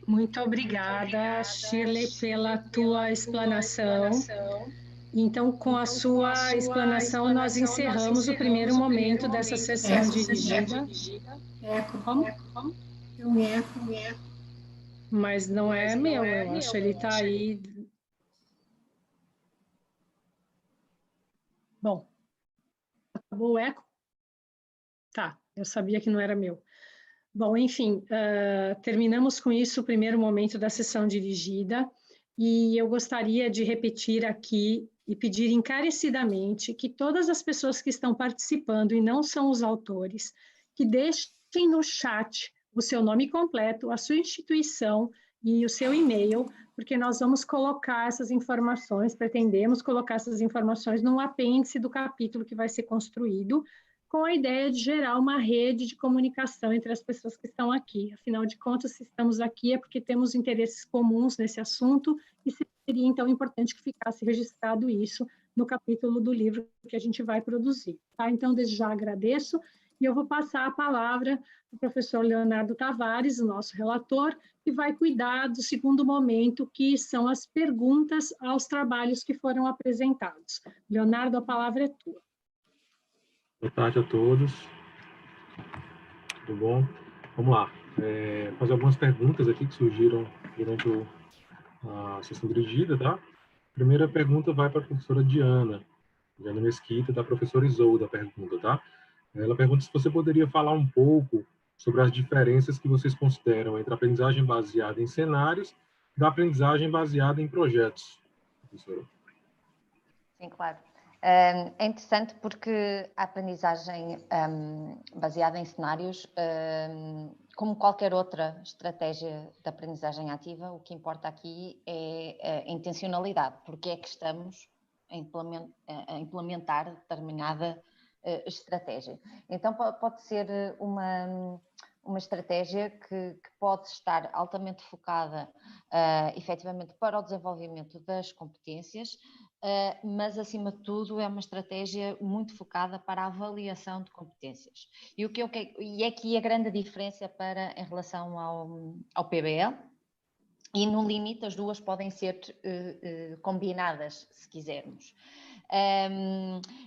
Muito obrigada, Shirley, pela tua explanação. Então, com a sua explanação, nós encerramos o primeiro momento dessa sessão dirigida. Eco. Como? É um eco. Mas não é meu, eu acho. Ele está aí. Bom, acabou o eco? Tá, eu sabia que não era meu. Bom, enfim, terminamos com isso o primeiro momento da sessão dirigida, e eu gostaria de repetir aqui e pedir encarecidamente que todas as pessoas que estão participando e não são os autores, que deixem no chat o seu nome completo, a sua instituição e o seu e-mail, porque nós vamos colocar essas informações, pretendemos colocar essas informações num apêndice do capítulo que vai ser construído, com a ideia de gerar uma rede de comunicação entre as pessoas que estão aqui. Afinal de contas, se estamos aqui é porque temos interesses comuns nesse assunto, e seria, então, importante que ficasse registrado isso no capítulo do livro que a gente vai produzir. Tá? Então, desde já agradeço, e eu vou passar a palavra para o professor Leonardo Tavares, o nosso relator, que vai cuidar do segundo momento, que são as perguntas aos trabalhos que foram apresentados. Leonardo, a palavra é tua. Boa tarde a todos. Tudo bom? Vamos lá. Fazer algumas perguntas aqui que surgiram durante a sessão dirigida, tá? A primeira pergunta vai para a professora Diana Mesquita, da professora Isolda, a pergunta, tá? Ela pergunta se você poderia falar um pouco sobre as diferenças que vocês consideram entre a aprendizagem baseada em cenários e da aprendizagem baseada em projetos, professora. Sim, claro. É interessante porque a aprendizagem baseada em cenários, como qualquer outra estratégia de aprendizagem ativa, o que importa aqui é a intencionalidade, porque é que estamos a implementar determinada estratégia. Então pode ser uma estratégia que pode estar altamente focada efetivamente para o desenvolvimento das competências, mas acima de tudo é uma estratégia muito focada para a avaliação de competências. E é aqui a grande diferença em relação ao PBL, e no limite as duas podem ser combinadas, se quisermos.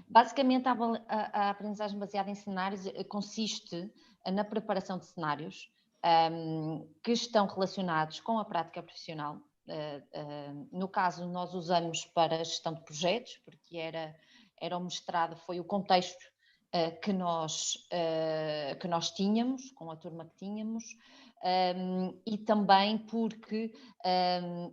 Basicamente a aprendizagem baseada em cenários consiste na preparação de cenários que estão relacionados com a prática profissional. No caso, nós usamos para a gestão de projetos, porque era o mestrado, foi o contexto que nós tínhamos, com a turma que tínhamos, e também porque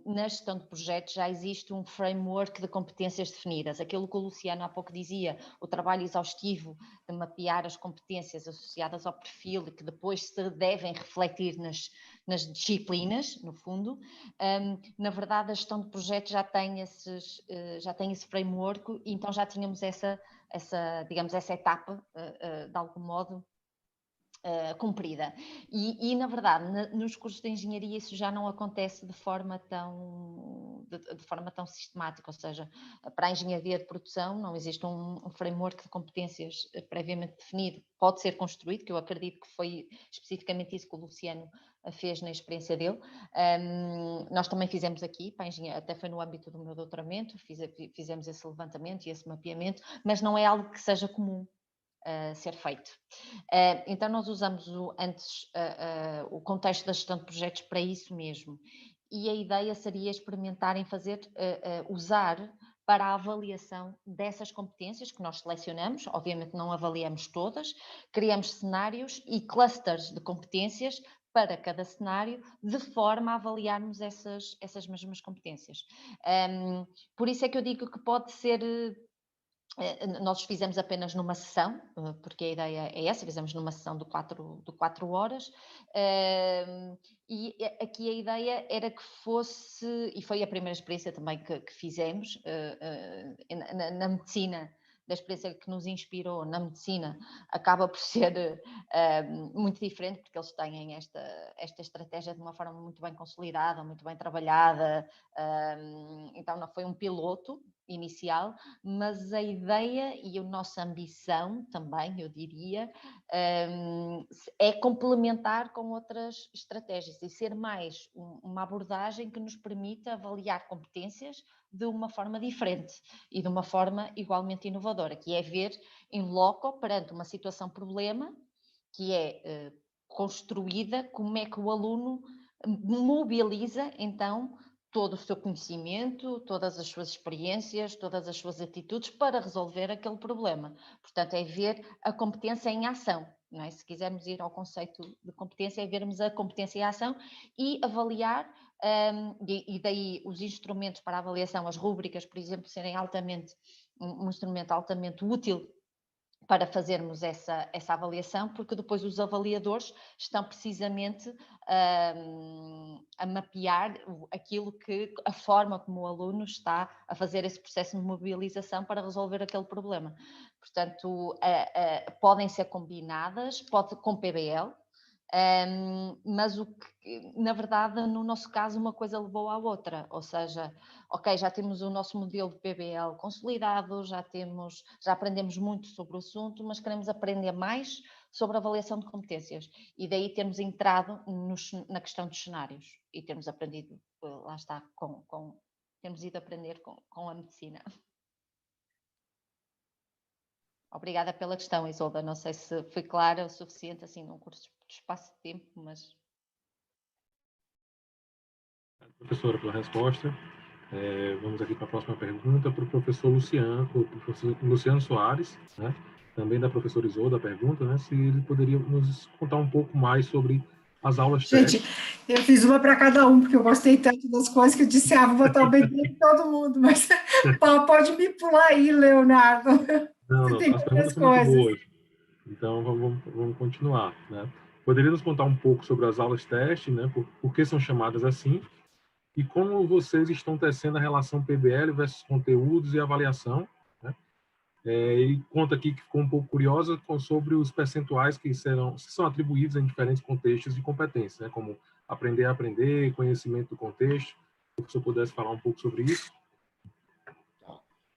na gestão de projetos já existe um framework de competências definidas. Aquilo que o Luciano há pouco dizia, o trabalho exaustivo de mapear as competências associadas ao perfil e que depois se devem refletir nas disciplinas, no fundo. Na verdade, a gestão de projetos já tem esse framework, e então já tínhamos essa etapa, de algum modo, cumprida. E na verdade, nos cursos de engenharia isso já não acontece de forma tão sistemática, ou seja, para a engenharia de produção não existe um framework de competências previamente definido. Pode ser construído, que eu acredito que foi especificamente isso que o Luciano fez na experiência dele. Nós também fizemos aqui, para a engenharia, até foi no âmbito do meu doutoramento, fizemos esse levantamento e esse mapeamento, mas não é algo que seja comum ser feito. Então nós usamos o contexto da gestão de projetos para isso mesmo, e a ideia seria experimentarem usar para a avaliação dessas competências que nós selecionamos. Obviamente não avaliamos todas, criamos cenários e clusters de competências para cada cenário, de forma a avaliarmos essas mesmas competências. Por isso é que eu digo que pode ser... Nós fizemos apenas numa sessão, porque a ideia é essa, fizemos numa sessão de 4 horas, e aqui a ideia era que fosse, e foi a primeira experiência também que fizemos na medicina, da experiência que nos inspirou na medicina, acaba por ser muito diferente, porque eles têm esta estratégia de uma forma muito bem consolidada, muito bem trabalhada, então não foi um piloto inicial, mas a ideia e a nossa ambição também, eu diria, é complementar com outras estratégias e ser mais uma abordagem que nos permita avaliar competências de uma forma diferente e de uma forma igualmente inovadora, que é ver em loco, perante uma situação-problema, que é construída, como é que o aluno mobiliza, então, todo o seu conhecimento, todas as suas experiências, todas as suas atitudes para resolver aquele problema. Portanto, é ver a competência em ação. Não é? Se quisermos ir ao conceito de competência, é vermos a competência em ação e avaliar, e daí os instrumentos para avaliação, as rúbricas, por exemplo, serem um instrumento altamente útil para fazermos essa avaliação, porque depois os avaliadores estão precisamente a mapear a forma como o aluno está a fazer esse processo de mobilização para resolver aquele problema. Portanto, podem ser combinadas, com PBL, mas na verdade, no nosso caso, uma coisa levou à outra, ou seja, ok, já temos o nosso modelo de PBL consolidado, já aprendemos muito sobre o assunto, mas queremos aprender mais sobre a avaliação de competências, e daí termos entrado na questão dos cenários e termos aprendido, lá está, termos ido aprender com a medicina. Obrigada pela questão, Isolda. Não sei se foi clara o suficiente assim num curto espaço de tempo, mas... Professora, pela resposta. Vamos aqui para a próxima pergunta para o professor Luciano Soares, né? Também da professora Isolda, a pergunta, né? Se ele poderia nos contar um pouco mais sobre as aulas Gente, eu fiz uma para cada um, porque eu gostei tanto das coisas que eu disse, vou botar o bem de todo mundo, mas Pode me pular aí, Leonardo. Não, Tem as outras perguntas são muito coisas. boas. Então, vamos continuar, né? Poderia nos contar um pouco sobre as aulas teste, né? Por que são chamadas assim? E como vocês estão tecendo a relação PBL versus conteúdos e avaliação, né? E conta aqui que ficou um pouco curiosa sobre os percentuais que são atribuídos em diferentes contextos de competência, né? Como aprender a aprender, conhecimento do contexto. Se o professor pudesse falar um pouco sobre isso.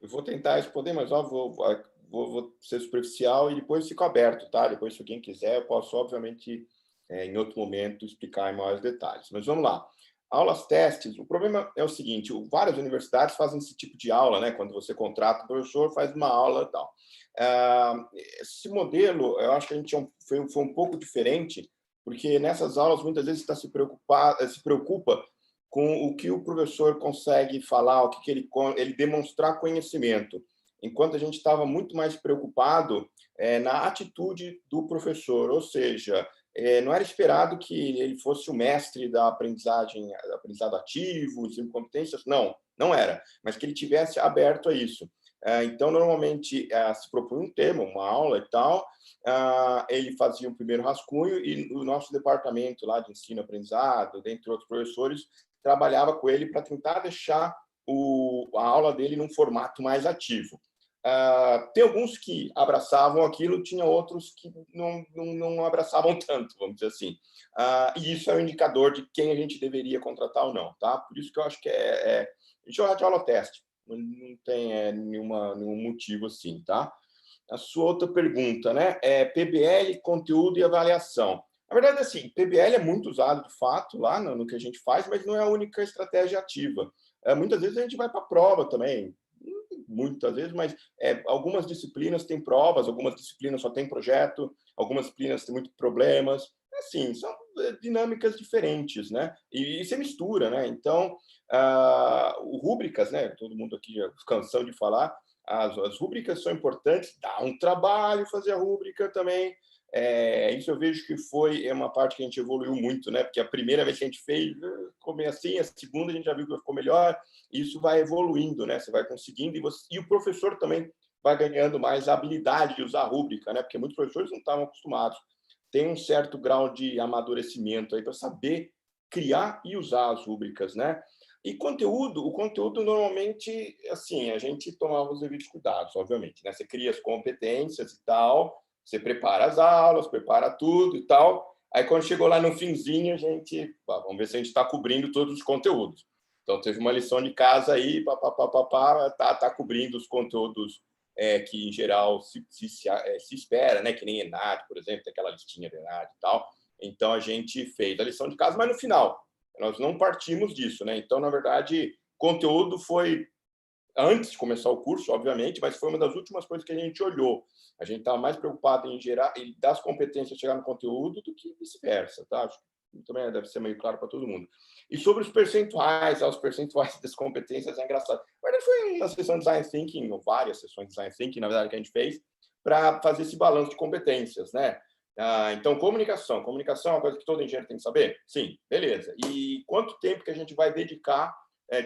Eu vou tentar responder, mas ó, vou ser superficial e depois fico aberto, tá? Depois, se alguém quiser, eu posso, obviamente, em outro momento, explicar em maiores detalhes. Mas vamos lá. Aulas testes, o problema é o seguinte, várias universidades fazem esse tipo de aula, né? Quando você contrata o professor, faz uma aula e tal. Esse modelo, eu acho que a gente foi um pouco diferente, porque nessas aulas, muitas vezes, se preocupa com o que o professor consegue falar, o que ele demonstrar conhecimento, enquanto a gente estava muito mais preocupado na atitude do professor, ou seja, não era esperado que ele fosse o mestre da aprendizado ativo, de competências, não era, mas que ele tivesse aberto a isso. Então, normalmente, se propunha um tema, uma aula e tal, ele fazia um primeiro rascunho e o nosso departamento lá de ensino-aprendizado, dentre outros professores, trabalhava com ele para tentar deixar a aula dele num formato mais ativo. Tem alguns que abraçavam aquilo, tinha outros que não abraçavam tanto, vamos dizer assim. E isso é um indicador de quem a gente deveria contratar ou não, tá? Por isso que eu acho que a gente chama de aula teste, não tem nenhum motivo assim, tá? A sua outra pergunta, né? PBL, conteúdo e avaliação. Na verdade, assim, PBL é muito usado, de fato, lá no que a gente faz, mas não é a única estratégia ativa. Muitas vezes a gente vai para a prova também, muitas vezes, mas algumas disciplinas têm provas, algumas disciplinas só têm projeto, algumas disciplinas têm muitos problemas. Assim, são dinâmicas diferentes, né? E você mistura, né? Então, rúbricas, né? Todo mundo aqui já cansou de falar, as rúbricas são importantes, dá um trabalho fazer a rúbrica também. Isso eu vejo que foi uma parte que a gente evoluiu muito, né? Porque a primeira vez que a gente fez, ficou meio assim, a segunda a gente já viu que ficou melhor, e isso vai evoluindo, né? Você vai conseguindo, e o professor também vai ganhando mais a habilidade de usar a rúbrica, né? Porque muitos professores não estavam acostumados. Tem um certo grau de amadurecimento aí para saber criar e usar as rúbricas, né? E o conteúdo normalmente, assim, a gente tomava os devidos cuidados, obviamente, né? Você cria as competências e tal, você prepara as aulas, prepara tudo e tal. Aí, quando chegou lá no finzinho, vamos ver se a gente está cobrindo todos os conteúdos. Então, teve uma lição de casa aí, tá cobrindo os conteúdos que, em geral, se espera, né? Que nem ENAD, por exemplo, tem aquela listinha de ENAD e tal. Então, a gente fez a lição de casa, mas no final, nós não partimos disso, né? Então, na verdade, conteúdo foi antes de começar o curso, obviamente, mas foi uma das últimas coisas que a gente olhou. A gente estava mais preocupado em gerar e das competências chegar no conteúdo do que vice-versa, tá? Acho que também deve ser meio claro para todo mundo. E sobre os percentuais das competências é engraçado. Na verdade, foi na sessão de Design Thinking, ou várias sessões de Design Thinking, na verdade, que a gente fez, para fazer esse balanço de competências, né? Então, comunicação é uma coisa que todo engenheiro tem que saber? Sim, beleza. E quanto tempo que a gente vai dedicar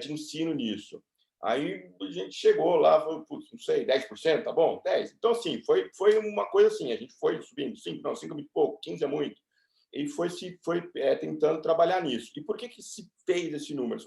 de ensino nisso? Aí a gente chegou lá, não sei, 10%, tá bom? 10%. Então, assim, foi uma coisa assim, a gente foi subindo, 5 é muito pouco, 15 é muito. E foi tentando trabalhar nisso. E por que se fez esse número?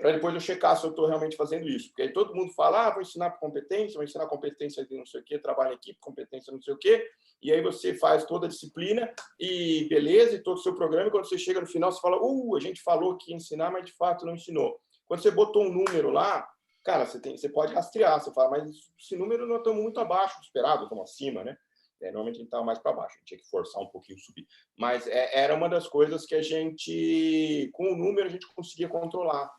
Para depois eu checar se eu estou realmente fazendo isso. Porque aí todo mundo fala, vou ensinar competência, vou ensinar competência de não sei o quê, trabalho em equipe, competência não sei o quê. E aí você faz toda a disciplina e beleza, e todo o seu programa, e quando você chega no final, você fala, a gente falou que ia ensinar, mas de fato não ensinou. Quando você botou um número lá, cara, você pode rastrear, você fala, mas esse número nós estamos muito abaixo do esperado, estamos acima, né? Normalmente a gente estava mais para baixo, a gente tinha que forçar um pouquinho subir. Mas era uma das coisas que a gente, com o número, a gente conseguia controlar.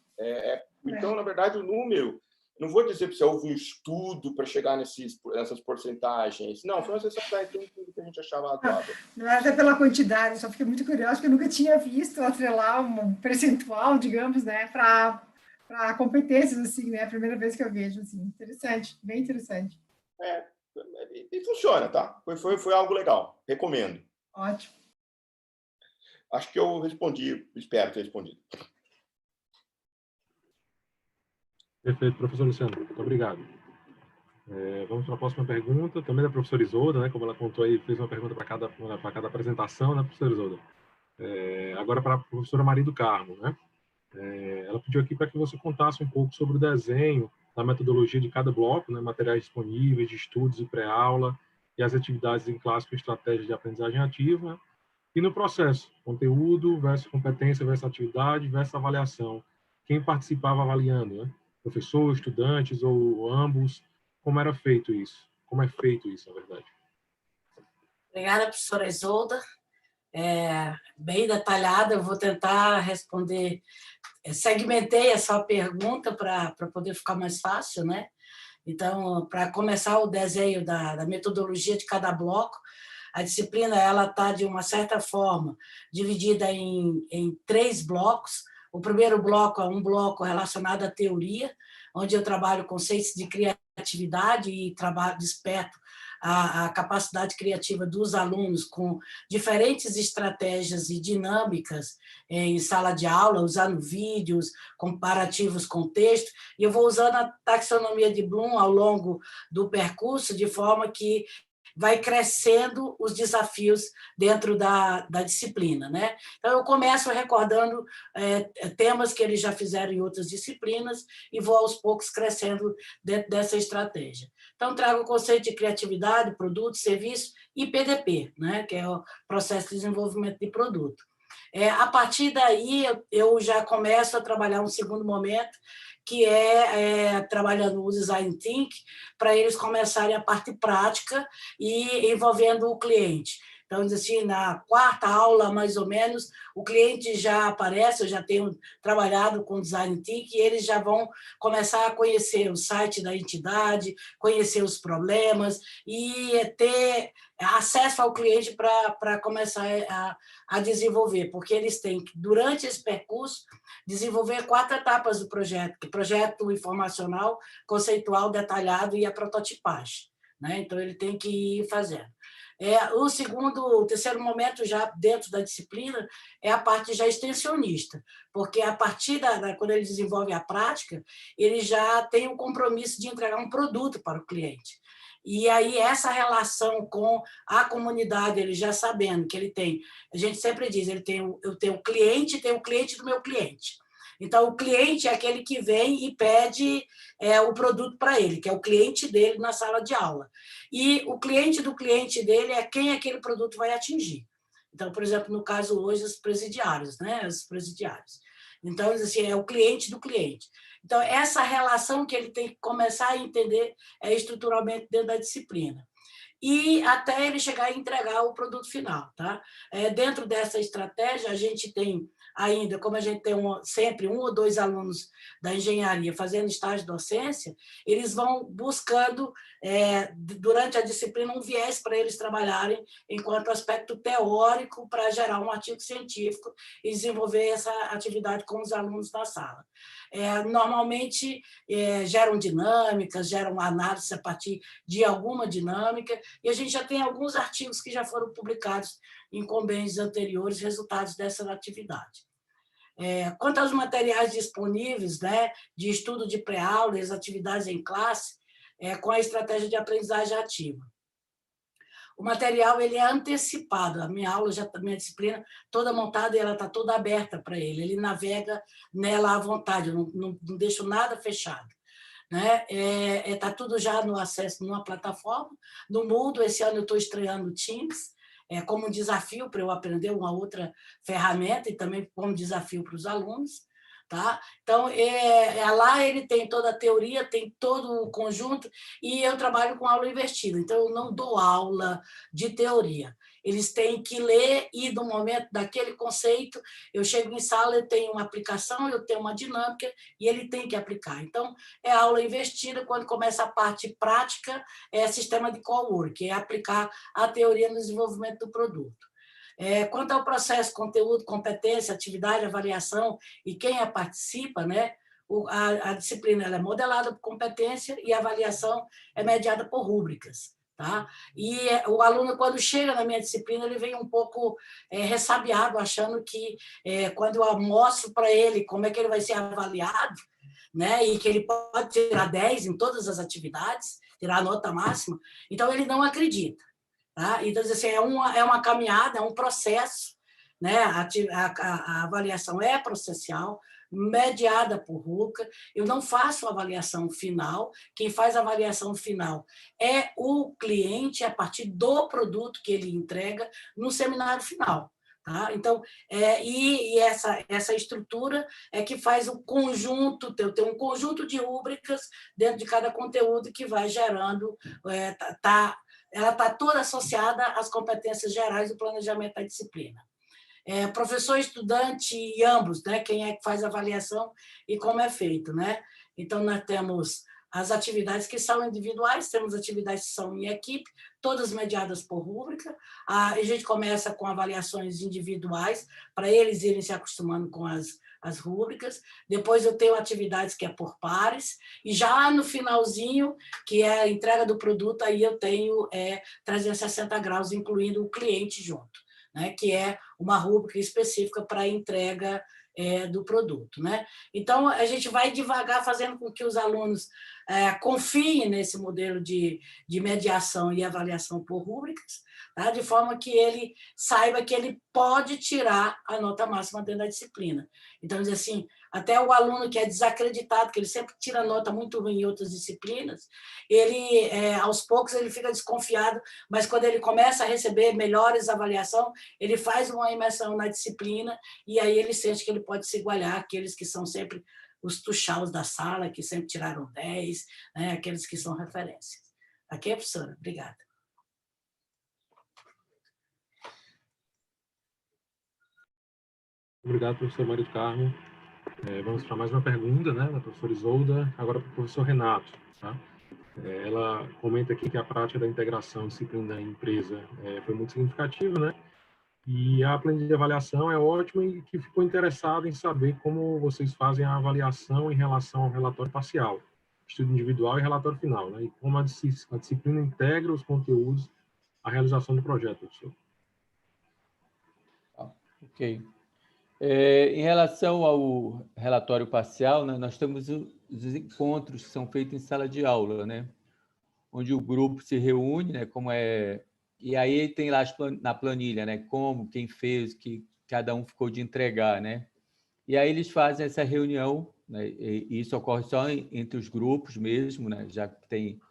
Então, na verdade, o número, não vou dizer para você, houve um estudo para chegar nessas porcentagens. Não, foi uma sessão que a gente achava razoável. Não é até pela quantidade, só fiquei muito curiosa, porque eu nunca tinha visto atrelar um percentual, digamos, né, para competências, assim, né? A primeira vez que eu vejo, assim. Interessante, bem interessante. E funciona, tá? Foi algo legal. Recomendo. Ótimo. Acho que eu respondi, espero ter respondido. Perfeito, professor Luciano. Muito obrigado. Vamos para a próxima pergunta, também da professora Isolda, né? Como ela contou aí, fez uma pergunta para cada apresentação, né, professora Isolda? Agora para a professora Maria do Carmo, né? Ela pediu aqui para que você contasse um pouco sobre o desenho, da metodologia de cada bloco, né? Materiais disponíveis, de estudos e pré-aula, e as atividades em classe com estratégia de aprendizagem ativa, né? E no processo, conteúdo versus competência versus atividade versus avaliação. Quem participava avaliando, né? Professor, estudantes ou ambos? Como era feito isso? Como é feito isso, na verdade? Obrigada, professora Isolda. Bem detalhada, eu vou tentar responder. Segmentei a sua pergunta para poder ficar mais fácil, né? Então, para começar o desenho da metodologia de cada bloco, a disciplina ela está, de uma certa forma, dividida em 3 blocos. O primeiro bloco é um bloco relacionado à teoria, onde eu trabalho conceitos de criatividade e desperto a capacidade criativa dos alunos com diferentes estratégias e dinâmicas em sala de aula, usando vídeos, comparativos com texto, e eu vou usando a taxonomia de Bloom ao longo do percurso, de forma que vai crescendo os desafios dentro da disciplina, né? Então, eu começo recordando temas que eles já fizeram em outras disciplinas e vou, aos poucos, crescendo dentro dessa estratégia. Então, trago o conceito de criatividade, produto, serviço e PDP, né? Que é o processo de desenvolvimento de produto. A partir daí, eu já começo a trabalhar um segundo momento, que trabalhando o Design Thinking, para eles começarem a parte prática e envolvendo o cliente. Então, assim, na 4ª aula, mais ou menos, o cliente já aparece, eu já tenho trabalhado com Design Thinking, e eles já vão começar a conhecer o site da entidade, conhecer os problemas e ter acesso ao cliente para começar a desenvolver, porque eles têm que, durante esse percurso, desenvolver 4 etapas do projeto: o projeto informacional, conceitual, detalhado e a prototipagem, né? Então, ele tem que ir fazendo. O terceiro momento, já dentro da disciplina, é a parte já extensionista, porque a partir quando ele desenvolve a prática, ele já tem o compromisso de entregar um produto para o cliente. E aí, essa relação com a comunidade, ele já sabendo que ele tem, a gente sempre diz, eu tenho o cliente, tenho o cliente do meu cliente. Então, o cliente é aquele que vem e pede o produto para ele, que é o cliente dele na sala de aula. E o cliente do cliente dele é quem aquele produto vai atingir. Então, por exemplo, no caso hoje, os presidiários, né? Os presidiários. Então, assim, é o cliente do cliente. Então, essa relação que ele tem que começar a entender estruturalmente dentro da disciplina. E até ele chegar a entregar o produto final, tá? Dentro dessa estratégia, a gente tem ainda, como a gente tem sempre 1 ou 2 alunos da engenharia fazendo estágio de docência, eles vão buscando, durante a disciplina, um viés para eles trabalharem enquanto aspecto teórico para gerar um artigo científico e desenvolver essa atividade com os alunos na sala. Normalmente, geram dinâmicas, geram análise a partir de alguma dinâmica, e a gente já tem alguns artigos que já foram publicados em compêndios anteriores, resultados dessa atividade. Quanto aos materiais disponíveis, né, de estudo de pré-aula e as atividades em classe, com a estratégia de aprendizagem ativa. O material ele é antecipado, a minha aula, minha disciplina toda montada e ela está toda aberta para ele, ele navega nela à vontade, eu não deixo nada fechado. Né? Tá tudo já no acesso numa plataforma, no Moodle. Esse ano eu estou estreando o Teams, como um desafio para eu aprender uma outra ferramenta e também como desafio para os alunos. Tá? Então, lá ele tem toda a teoria, tem todo o conjunto, e eu trabalho com aula invertida, então eu não dou aula de teoria. Eles têm que ler e, no momento daquele conceito, eu chego em sala, eu tenho uma aplicação, eu tenho uma dinâmica, e ele tem que aplicar. Então, é aula invertida. Quando começa a parte prática, é sistema de cowork, é aplicar a teoria no desenvolvimento do produto. Quanto ao processo, conteúdo, competência, atividade, avaliação e quem participa, né? A disciplina ela é modelada por competência e a avaliação é mediada por rúbricas. Tá? E o aluno, quando chega na minha disciplina, ele vem um pouco ressabiado, achando que, quando eu mostro para ele como é que ele vai ser avaliado, né, e que ele pode tirar 10 em todas as atividades, tirar a nota máxima, então ele não acredita. Tá? Então, assim, é uma caminhada, é um processo, né? A avaliação é processual, mediada por RUCA. Eu não faço avaliação final, quem faz a avaliação final é o cliente, a partir do produto que ele entrega no seminário final. Tá? Então, essa estrutura é que faz o conjunto, tem um conjunto de rúbricas dentro de cada conteúdo que vai gerando, ela está toda associada às competências gerais do planejamento da disciplina. Professor, estudante e ambos, né? Quem é que faz a avaliação e como é feito, né? Então, nós temos as atividades que são individuais, temos atividades que são em equipe, todas mediadas por rúbrica. A gente começa com avaliações individuais, para eles irem se acostumando com as rúbricas. Depois eu tenho atividades que é por pares, e já no finalzinho, que é a entrega do produto, aí eu tenho 360 graus, incluindo o cliente junto, né? Que é uma rúbrica específica para a entrega do produto, né? Então, a gente vai devagar fazendo com que os alunos confiem nesse modelo de mediação e avaliação por rúbricas, tá? De forma que ele saiba que ele pode tirar a nota máxima dentro da disciplina. Então, diz assim, até o aluno que é desacreditado, que ele sempre tira nota muito ruim em outras disciplinas, ele, aos poucos, ele fica desconfiado, mas quando ele começa a receber melhores avaliações, ele faz uma imersão na disciplina e aí ele sente que ele pode se igualar àqueles que são sempre os tuxaus da sala, que sempre tiraram 10, né? Aqueles que são referências. Ok, professora? Obrigada. Obrigado, professor Maria do Carmo. Vamos para mais uma pergunta, né, da professora Isolda, agora para o professor Renato. Tá? Ela comenta aqui que a prática da integração disciplina da empresa foi muito significativa, né? E a planilha de avaliação é ótima e que ficou interessado em saber como vocês fazem a avaliação em relação ao relatório parcial, estudo individual e relatório final, né? E como a disciplina integra os conteúdos à realização do projeto, professor. Ok. Em relação ao relatório parcial, né, nós temos os encontros que são feitos em sala de aula, né, onde o grupo se reúne, né, e aí tem lá na planilha, né, como, quem fez, que cada um ficou de entregar, né, e aí eles fazem essa reunião, né, e isso ocorre só entre os grupos mesmo, né, já que tem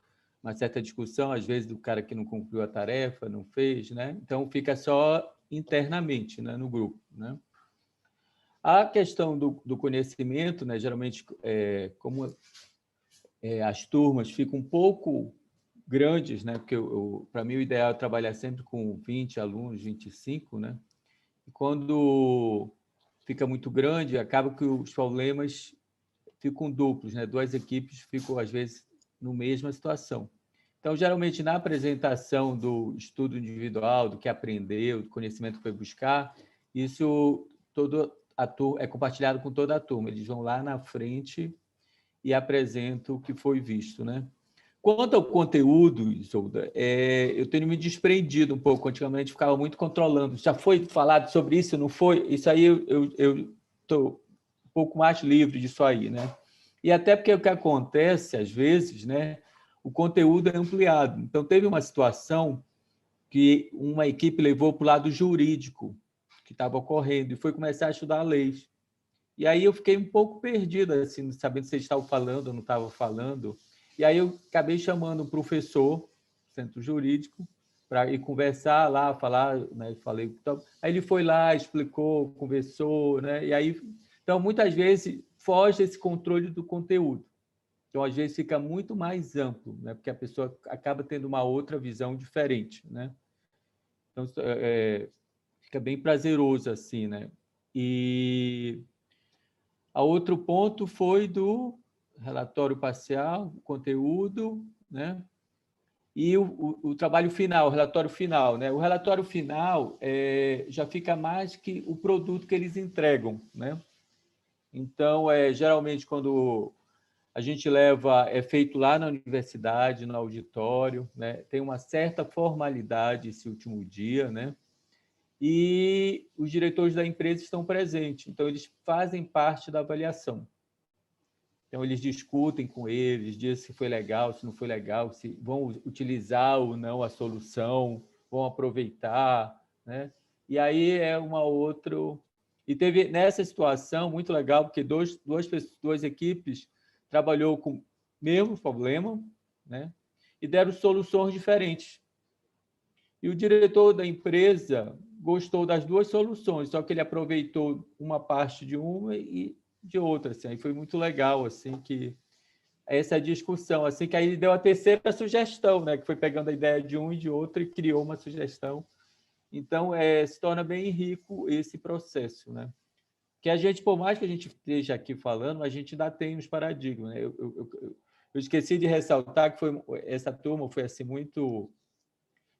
uma certa discussão, às vezes, do cara que não cumpriu a tarefa, não fez, né, então fica só internamente, né, no grupo, né. A questão do conhecimento, né, geralmente, como as turmas ficam um pouco grandes, né, porque para mim o ideal é trabalhar sempre com 20 alunos, 25, né, e quando fica muito grande, acaba que os problemas ficam duplos, né, duas equipes ficam, às vezes, na mesma situação. Então, geralmente, na apresentação do estudo individual, do que aprendeu, do conhecimento que foi buscar, isso é compartilhado com toda a turma. Eles vão lá na frente e apresentam o que foi visto, né? Quanto ao conteúdo, Isolda, eu tenho me desprendido um pouco. Antigamente, ficava muito controlando. Já foi falado sobre isso, não foi? Isso aí eu estou um pouco mais livre disso aí, né? E até porque o que acontece, às vezes, né, o conteúdo é ampliado. Então, teve uma situação que uma equipe levou para o lado jurídico, que estava ocorrendo, e foi começar a estudar leis. E aí eu fiquei um pouco perdido, assim, sabendo se eles estavam falando ou não estavam falando. E aí eu acabei chamando um professor, centro jurídico, para ir conversar lá, falar, né? Falei, então, aí ele foi lá, explicou, conversou, né? E aí, então, muitas vezes foge esse controle do conteúdo. Então, às vezes fica muito mais amplo, né? Porque a pessoa acaba tendo uma outra visão diferente, né? Então, fica bem prazeroso assim, né? E a outro ponto foi do relatório parcial, conteúdo, né? E o trabalho final, o relatório final, né? O relatório final já fica mais que o produto que eles entregam, né? Então, geralmente, quando a gente é feito lá na universidade, no auditório, né? Tem uma certa formalidade esse último dia, né? E os diretores da empresa estão presentes, então eles fazem parte da avaliação. Então, eles discutem com eles, dizem se foi legal, se não foi legal, se vão utilizar ou não a solução, vão aproveitar, né? E aí é uma outra... E teve, nessa situação, muito legal, porque duas equipes trabalhou com o mesmo problema, né? E deram soluções diferentes. E o diretor da empresa gostou das duas soluções, só que ele aproveitou uma parte de uma e de outra, assim. Aí foi muito legal, assim, que essa discussão, assim, que aí ele deu a terceira sugestão, né, que foi pegando a ideia de um e de outro e criou uma sugestão. Então, se torna bem rico esse processo, né? Que a gente, por mais que a gente esteja aqui falando, a gente ainda tem os paradigmas, né? Eu esqueci de ressaltar que essa turma foi assim muito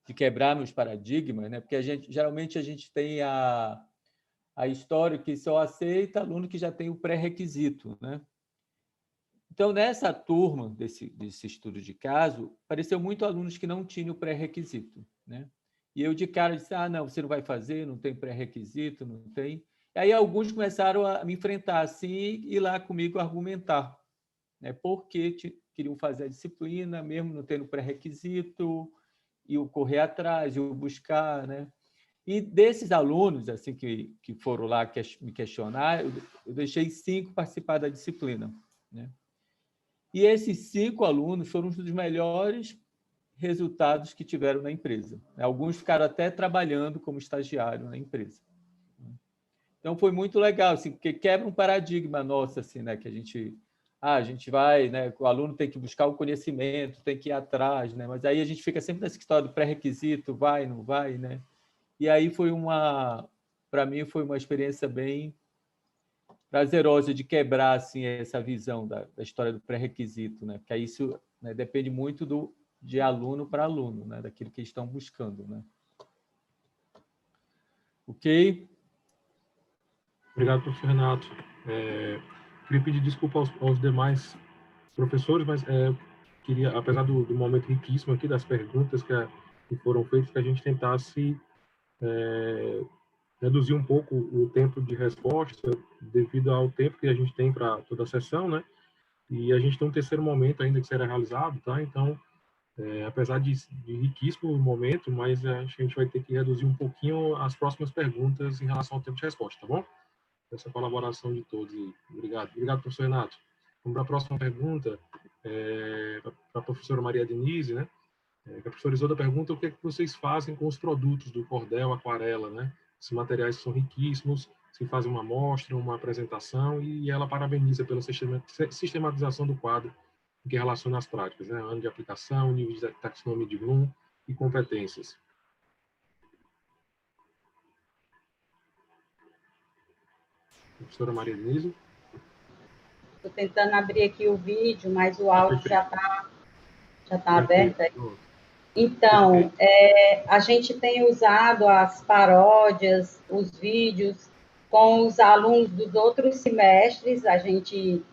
de quebrar meus paradigmas, né? Porque geralmente a gente tem a história que só aceita aluno que já tem o pré-requisito, né? Então, nessa turma desse estudo de caso, apareceu muito alunos que não tinham o pré-requisito, né? E eu, de cara, disse, não, você não vai fazer, não tem pré-requisito, não tem. E aí alguns começaram a me enfrentar assim e ir lá comigo argumentar, né? Porque queriam fazer a disciplina, mesmo não tendo pré-requisito, e o correr atrás, e o buscar, né? E desses alunos assim que foram lá me questionar, eu deixei 5 participar da disciplina, né? E esses 5 alunos foram um dos melhores resultados que tiveram na empresa. Alguns ficaram até trabalhando como estagiário na empresa. Então, foi muito legal, assim, porque quebra um paradigma nosso, assim, né? Que a gente vai, né? O aluno tem que buscar o conhecimento, tem que ir atrás, né? Mas aí a gente fica sempre nessa história do pré-requisito, vai, não vai, né? E aí para mim, foi uma experiência bem prazerosa de quebrar, assim, essa visão da história do pré-requisito, né? Porque aí isso, né, depende muito de aluno para aluno, né? Daquilo que eles estão buscando, né? Ok? Obrigado, professor Renato. Queria pedir desculpa aos demais professores, mas queria, apesar do momento riquíssimo aqui, das perguntas que foram feitas, que a gente tentasse reduzir um pouco o tempo de resposta, devido ao tempo que a gente tem para toda a sessão, né? E a gente tem um terceiro momento ainda que será realizado, tá? Então, apesar de riquíssimo momento, mas a gente vai ter que reduzir um pouquinho as próximas perguntas em relação ao tempo de resposta, tá bom? Essa colaboração de todos. Obrigado. Obrigado, professor Renato. Vamos para a próxima pergunta, para a professora Maria Denise, né? Que a professora Isolda pergunta o que é que vocês fazem com os produtos do cordel, aquarela, né? Esses materiais são riquíssimos, se fazem uma amostra, uma apresentação, e ela parabeniza pela sistematização do quadro que relaciona as práticas, né? Ano de aplicação, nível de taxonomia de Bloom e competências. Professora Maria Denise. Estou tentando abrir aqui o vídeo, mas o áudio já tá aberto aí. Então, a gente tem usado as paródias, os vídeos com os alunos dos outros semestres, a gente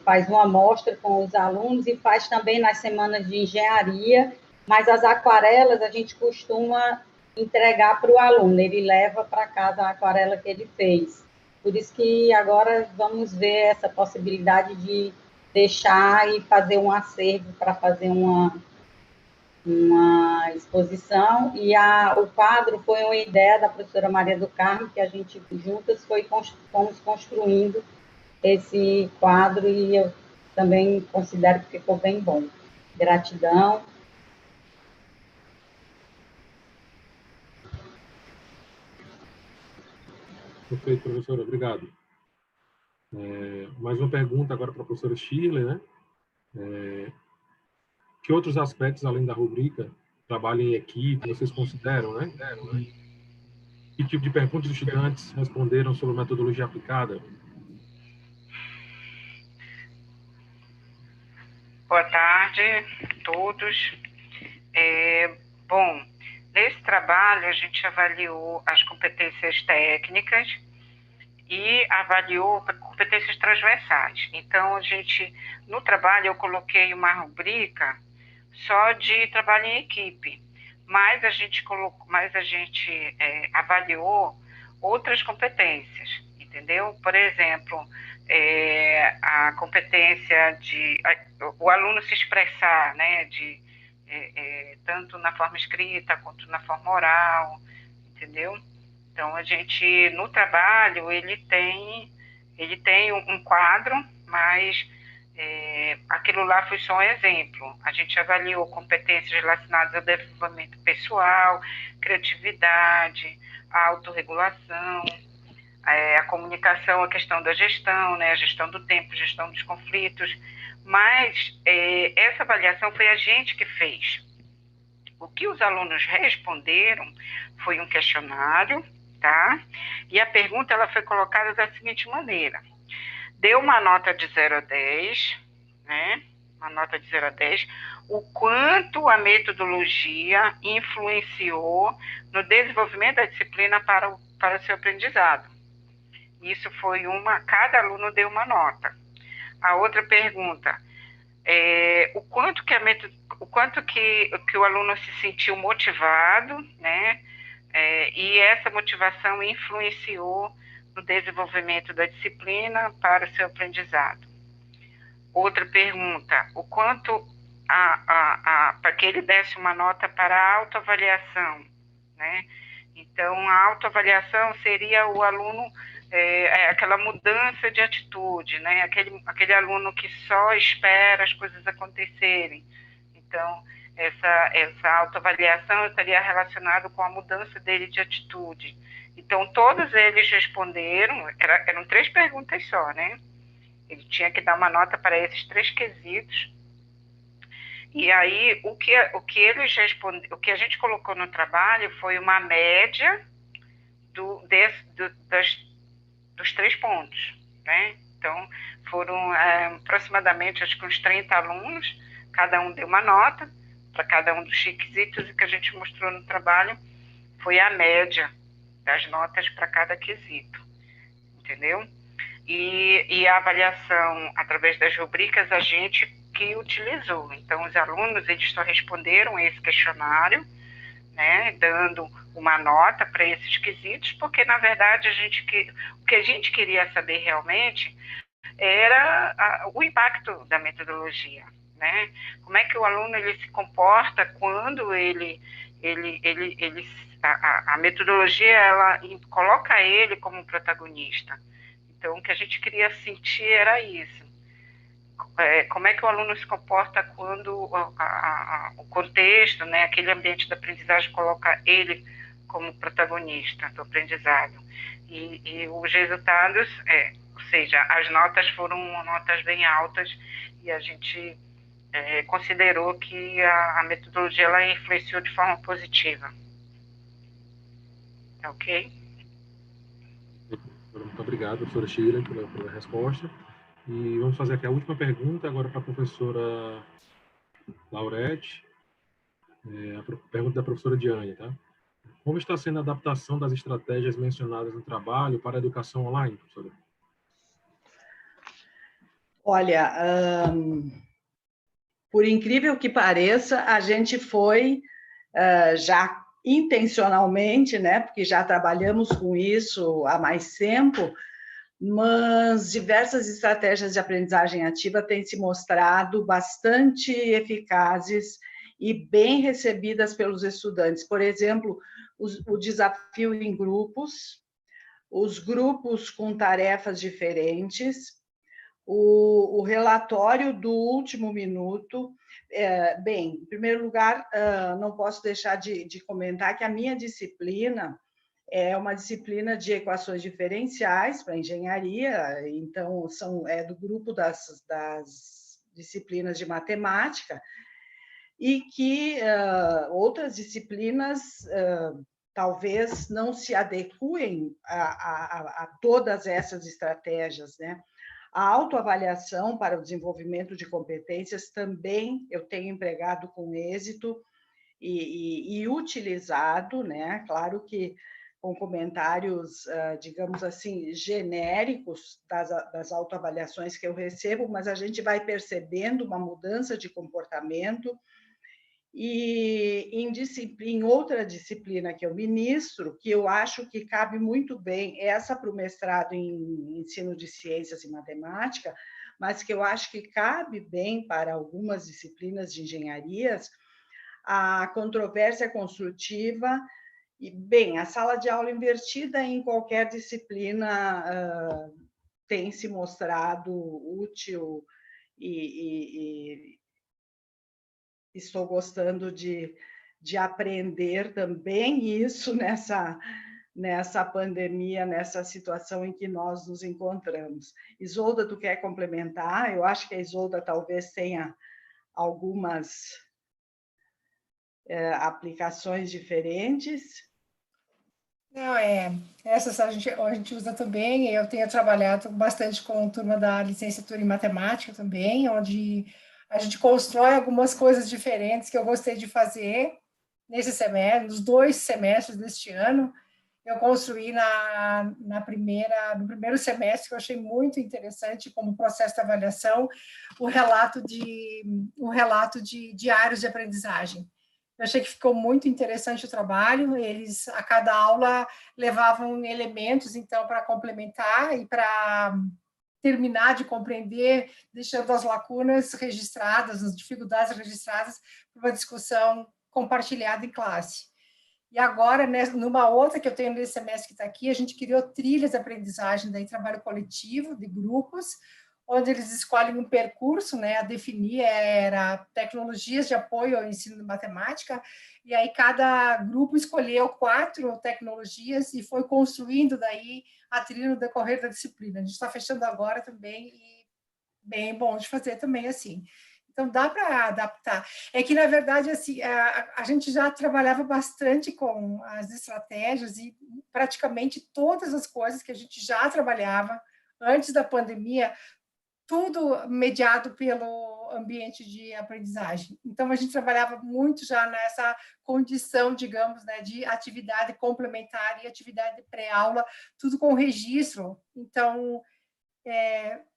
faz uma amostra com os alunos e faz também nas semanas de engenharia, mas as aquarelas a gente costuma entregar para o aluno, ele leva para casa a aquarela que ele fez. Por isso que agora vamos ver essa possibilidade de deixar e fazer um acervo para fazer uma exposição, e o quadro foi uma ideia da professora Maria do Carmo, que a gente juntas fomos construindo esse quadro, e eu também considero que ficou bem bom. Gratidão. Perfeito, professora, obrigado. Mais uma pergunta agora para a professora Shirley, né? Que outros aspectos, além da rubrica, trabalho em equipe, vocês consideram, né? Que tipo de perguntas os estudantes responderam sobre metodologia aplicada? Boa tarde a todos. Bom, nesse trabalho a gente avaliou as competências técnicas e avaliou competências transversais. Então, no trabalho eu coloquei uma rubrica só de trabalho em equipe, mas a gente avaliou outras competências, entendeu? Por exemplo, a competência de o aluno se expressar, né, tanto na forma escrita quanto na forma oral, entendeu? Então, a gente, no trabalho, ele tem um quadro, mas aquilo lá foi só um exemplo. A gente avaliou competências relacionadas ao desenvolvimento pessoal, criatividade, a autorregulação, a comunicação, a questão da gestão, né, a gestão do tempo, a gestão dos conflitos, mas essa avaliação foi a gente que fez. O que os alunos responderam foi um questionário, tá? E a pergunta ela foi colocada da seguinte maneira: deu uma nota de 0 a 10, né? Uma nota de 0 a 10, o quanto a metodologia influenciou no desenvolvimento da disciplina para o seu aprendizado. Isso foi cada aluno deu uma nota. A outra pergunta, o quanto que o aluno se sentiu motivado, né? E essa motivação influenciou no desenvolvimento da disciplina para o seu aprendizado. Outra pergunta, o quanto para que ele desse uma nota para a autoavaliação, né? Então, a autoavaliação seria o aluno, aquela mudança de atitude, né? Aquele aluno que só espera as coisas acontecerem. Então, essa autoavaliação estaria relacionada com a mudança dele de atitude. Então, todos eles responderam, eram 3 perguntas só, né? Ele tinha que dar uma nota para esses 3 quesitos. E aí, o que eles responderam, o que a gente colocou no trabalho foi uma média dos 3 pontos, né? Então, foram aproximadamente, acho que uns 30 alunos, cada um deu uma nota para cada um dos quesitos, e que a gente mostrou no trabalho foi a média das notas para cada quesito, entendeu? E a avaliação através das rubricas a gente que utilizou. Então, os alunos, eles só responderam esse questionário, né, dando uma nota para esses quesitos, porque, na verdade, o que a gente queria saber realmente era o impacto da metodologia, né? Como é que o aluno ele se comporta quando a metodologia ela coloca ele como protagonista. Então, o que a gente queria sentir era isso. Como é que o aluno se comporta quando o contexto, né, aquele ambiente da aprendizagem coloca ele como protagonista do aprendizado. E os resultados, ou seja, as notas foram notas bem altas, e a gente considerou que a metodologia ela influenciou de forma positiva. Ok? Muito obrigado, professora Sheila, pela resposta. E vamos fazer aqui a última pergunta agora para a professora Laurete. A pergunta da professora Diane, tá? Como está sendo a adaptação das estratégias mencionadas no trabalho para a educação online, professora? Olha, por incrível que pareça, a gente foi já intencionalmente, né, porque já trabalhamos com isso há mais tempo, mas diversas estratégias de aprendizagem ativa têm se mostrado bastante eficazes e bem recebidas pelos estudantes. Por exemplo, o desafio em grupos, os grupos com tarefas diferentes, o relatório do último minuto. Bem, em primeiro lugar, não posso deixar de comentar que a minha disciplina é uma disciplina de equações diferenciais para engenharia, então é do grupo das disciplinas de matemática, e que outras disciplinas talvez não se adequem a todas essas estratégias, né? A autoavaliação para o desenvolvimento de competências também eu tenho empregado com êxito e utilizado, né? Claro que com comentários, digamos assim, genéricos das autoavaliações que eu recebo, mas a gente vai percebendo uma mudança de comportamento E em outra disciplina que eu ministro, que eu acho que cabe muito bem, essa para o mestrado em ensino de ciências e matemática, mas que eu acho que cabe bem para algumas disciplinas de engenharias, a controvérsia construtiva. E, bem, a sala de aula invertida em qualquer disciplina tem se mostrado útil e estou gostando de aprender também isso nessa pandemia, nessa situação em que nós nos encontramos. Isolda, tu quer complementar? Eu acho que a Isolda talvez tenha algumas aplicações diferentes. Não, essas a gente usa também. Eu tenho trabalhado bastante com a turma da licenciatura em matemática também, onde a gente constrói algumas coisas diferentes que eu gostei de fazer nesse semestre, nos 2 semestres deste ano. Eu construí no primeiro semestre, que eu achei muito interessante como processo de avaliação, o relato de diários de aprendizagem. Eu achei que ficou muito interessante o trabalho. Eles, a cada aula, levavam elementos, então, para complementar e para terminar de compreender, deixando as lacunas registradas, as dificuldades registradas, para uma discussão compartilhada em classe. E agora, numa outra que eu tenho nesse semestre que está aqui, a gente criou trilhas de aprendizagem, daí trabalho coletivo, de grupos, onde eles escolhem um percurso, né, a definir era tecnologias de apoio ao ensino de matemática, e aí cada grupo escolheu 4 tecnologias e foi construindo daí a trilha no decorrer da disciplina. A gente está fechando agora também, e bem bom de fazer também assim. Então, dá para adaptar. É que, na verdade, assim, a gente já trabalhava bastante com as estratégias e praticamente todas as coisas que a gente já trabalhava antes da pandemia, tudo mediado pelo ambiente de aprendizagem. Então, a gente trabalhava muito já nessa condição, digamos, né, de atividade complementar e atividade pré-aula, tudo com registro. Então,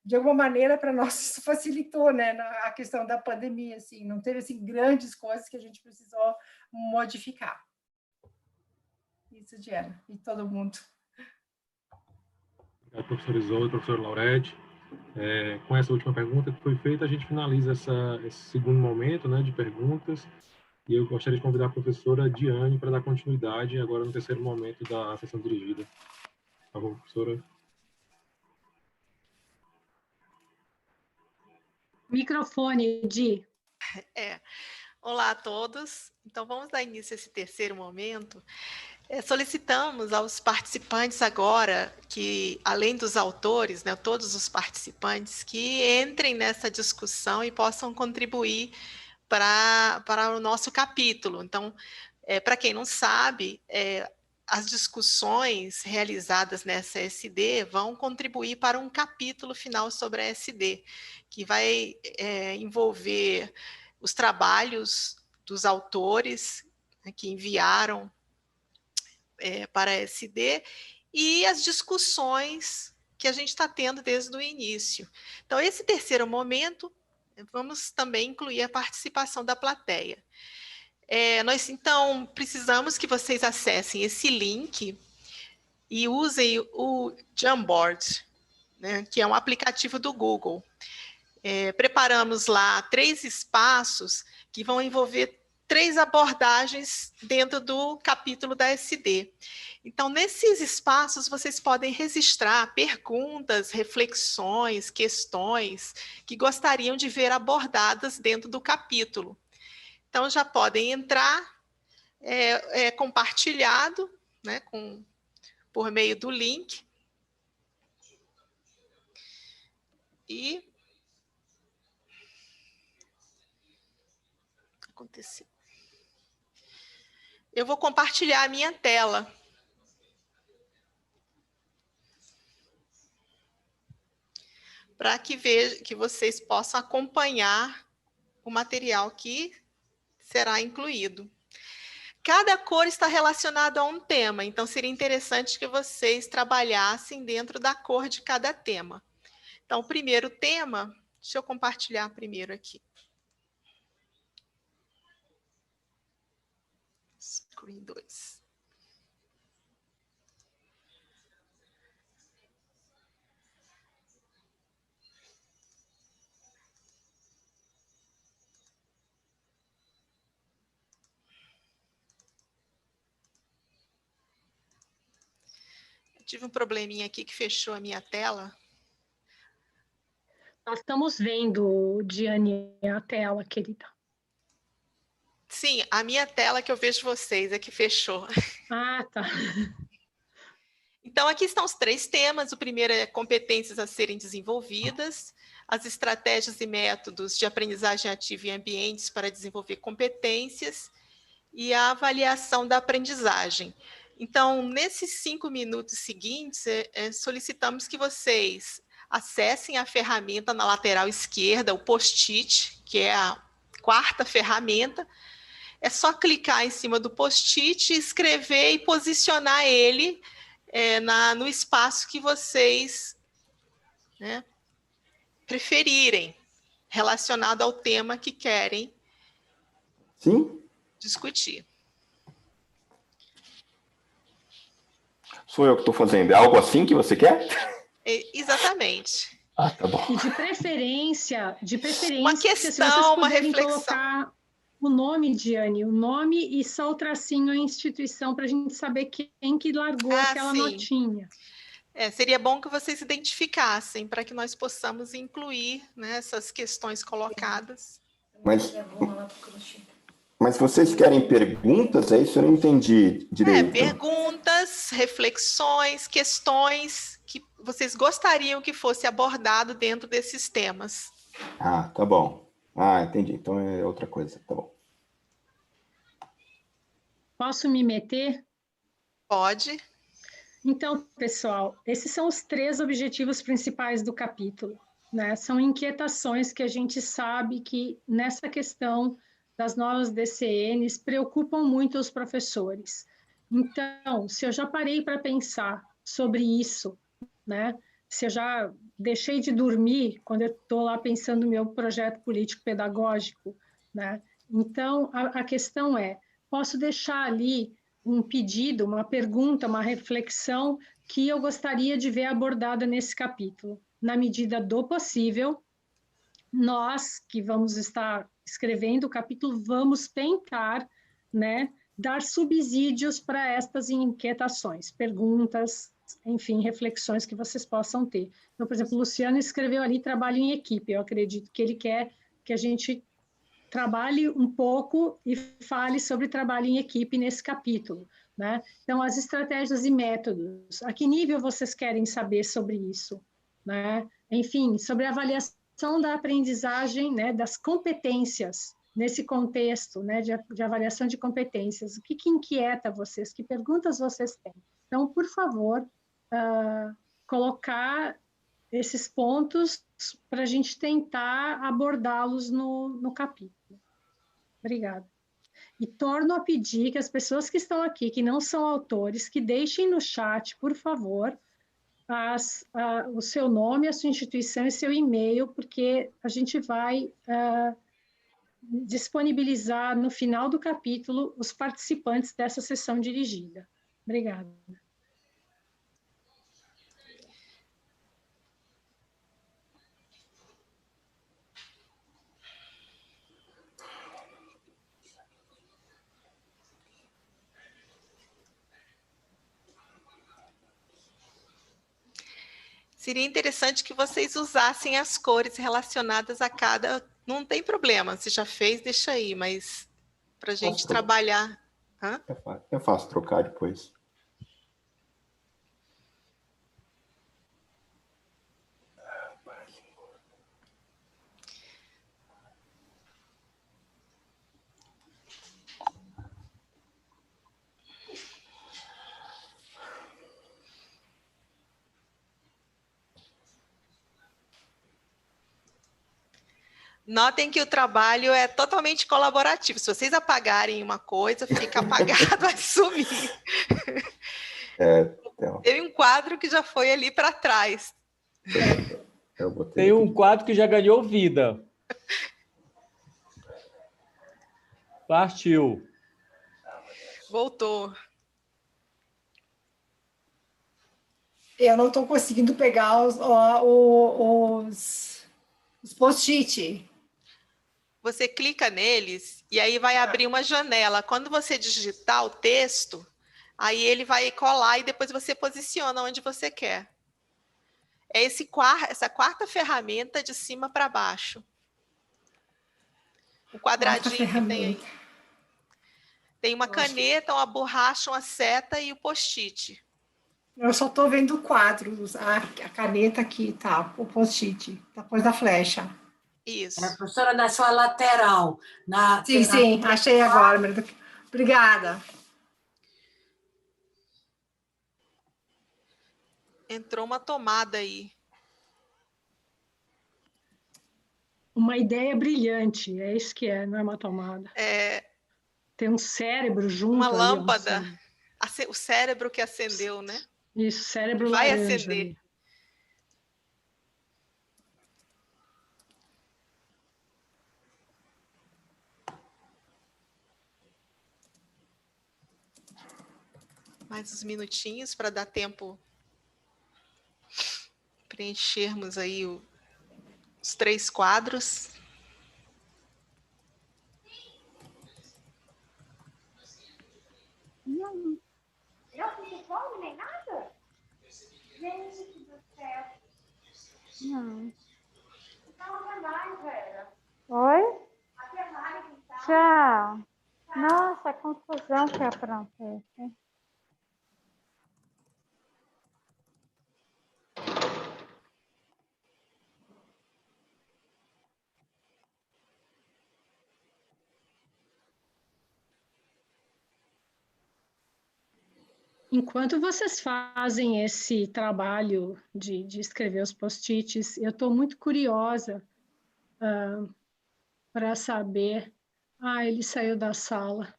de alguma maneira, para nós, isso facilitou, né, a questão da pandemia, assim, não teve, assim, grandes coisas que a gente precisou modificar. Isso, Diana, e todo mundo. Obrigado, professor Isolda, professor Laurete. Com essa última pergunta que foi feita, a gente finaliza esse segundo momento, né, de perguntas, e eu gostaria de convidar a professora Diane para dar continuidade agora no terceiro momento da sessão dirigida. Por favor, professora. Microfone, Di. Olá a todos. Então, vamos dar início a esse terceiro momento. Solicitamos aos participantes agora que, além dos autores, né, todos os participantes, que entrem nessa discussão e possam contribuir para o nosso capítulo. Então, para quem não sabe, as discussões realizadas nessa SD vão contribuir para um capítulo final sobre a SD, que vai envolver os trabalhos dos autores, né, que enviaram para a SD e as discussões que a gente está tendo desde o início. Então, esse terceiro momento, vamos também incluir a participação da plateia. Nós, então, precisamos que vocês acessem esse link e usem o Jamboard, né, que é um aplicativo do Google. Preparamos lá 3 espaços que vão envolver 3 abordagens dentro do capítulo da SD. Então, nesses espaços, vocês podem registrar perguntas, reflexões, questões que gostariam de ver abordadas dentro do capítulo. Então, já podem entrar, compartilhado, né, por meio do link. E aconteceu. Eu vou compartilhar a minha tela. Para que vocês possam acompanhar o material que será incluído. Cada cor está relacionada a um tema, então seria interessante que vocês trabalhassem dentro da cor de cada tema. Então, o primeiro tema, deixa eu compartilhar primeiro aqui. Screen 2. Tive um probleminha aqui que fechou a minha tela. Nós estamos vendo, Diane, a tela, querida. Sim, a minha tela que eu vejo vocês é que fechou. Ah, tá. Então, aqui estão os 3 temas. O primeiro é competências a serem desenvolvidas, as estratégias e métodos de aprendizagem ativa em ambientes para desenvolver competências e a avaliação da aprendizagem. Então, nesses 5 minutos seguintes, solicitamos que vocês acessem a ferramenta na lateral esquerda, o post-it, que é a 4ª ferramenta. É só clicar em cima do post-it, escrever e posicionar ele no espaço que vocês, né, preferirem, relacionado ao tema que querem discutir. Sou eu que estou fazendo. É algo assim que você quer? Exatamente. Ah, tá bom. E de preferência, uma questão, uma reflexão. Colocar o nome, Diane, o nome e só o tracinho, a instituição, para a gente saber quem que largou aquela notinha. Seria bom que vocês identificassem, para que nós possamos incluir, né, essas questões colocadas. Mas vocês querem perguntas? É isso? Eu não entendi direito. Perguntas, reflexões, questões que vocês gostariam que fosse abordado dentro desses temas. Ah, tá bom. Ah, entendi. Então é outra coisa. Tá bom. Posso me meter? Pode. Então, pessoal, esses são os 3 objetivos principais do capítulo, né? São inquietações que a gente sabe que nessa questão das novas DCNs preocupam muito os professores. Então, se eu já parei para pensar sobre isso, né? Se eu já deixei de dormir quando eu estou lá pensando no meu projeto político-pedagógico, né? Então, a questão é, posso deixar ali um pedido, uma pergunta, uma reflexão que eu gostaria de ver abordada nesse capítulo. Na medida do possível, nós que vamos estar escrevendo o capítulo, vamos tentar, né, dar subsídios para estas inquietações, perguntas, enfim, reflexões que vocês possam ter. Então, por exemplo, o Luciano escreveu ali trabalho em equipe, eu acredito que ele quer que a gente trabalhe um pouco e fale sobre trabalho em equipe nesse capítulo, né? Então, as estratégias e métodos, a que nível vocês querem saber sobre isso, né? Enfim, sobre a avaliação da aprendizagem, né, das competências, nesse contexto, né, de avaliação de competências, o que inquieta vocês, que perguntas vocês têm? Então, por favor, colocar esses pontos para a gente tentar abordá-los no capítulo. Obrigada. E torno a pedir que as pessoas que estão aqui, que não são autores, que deixem no chat, por favor, o seu nome, a sua instituição e seu e-mail, porque a gente vai disponibilizar no final do capítulo os participantes dessa sessão dirigida. Obrigada. Seria interessante que vocês usassem as cores relacionadas a cada... Não tem problema, se já fez, deixa aí, mas para a gente trabalhar... Hã? É fácil trocar depois. Notem que o trabalho é totalmente colaborativo. Se vocês apagarem uma coisa, fica apagado, vai sumir. Teve um quadro que já foi ali para trás. Tem um quadro que já ganhou vida. Partiu. Voltou. Eu não estou conseguindo pegar os post-it. Você clica neles e aí vai abrir uma janela. Quando você digitar o texto, aí ele vai colar e depois você posiciona onde você quer. É essa quarta ferramenta de cima para baixo. O quadradinho que tem aí. Tem uma caneta, uma borracha, uma seta e o post-it. Eu só estou vendo o quadro, a caneta aqui, tá? O post-it, depois da flecha. Isso. A professora, na sua lateral. Sim, achei agora. Obrigada. Entrou uma tomada aí. Uma ideia brilhante, é isso que é, não é uma tomada. Tem um cérebro junto. Uma ali, lâmpada. O cérebro que acendeu, né? Isso, cérebro vai laranja. Acender. Ali. Mais uns minutinhos para dar tempo preenchermos aí os 3 quadros. Não. Eu fico fome nem nada? Gente do céu. Não. Então, até mais, Vera. Oi? Até mais, então. Tchau. Nossa, a confusão que aprontei. Enquanto vocês fazem esse trabalho de escrever os post-its, eu estou muito curiosa para saber... ele saiu da sala.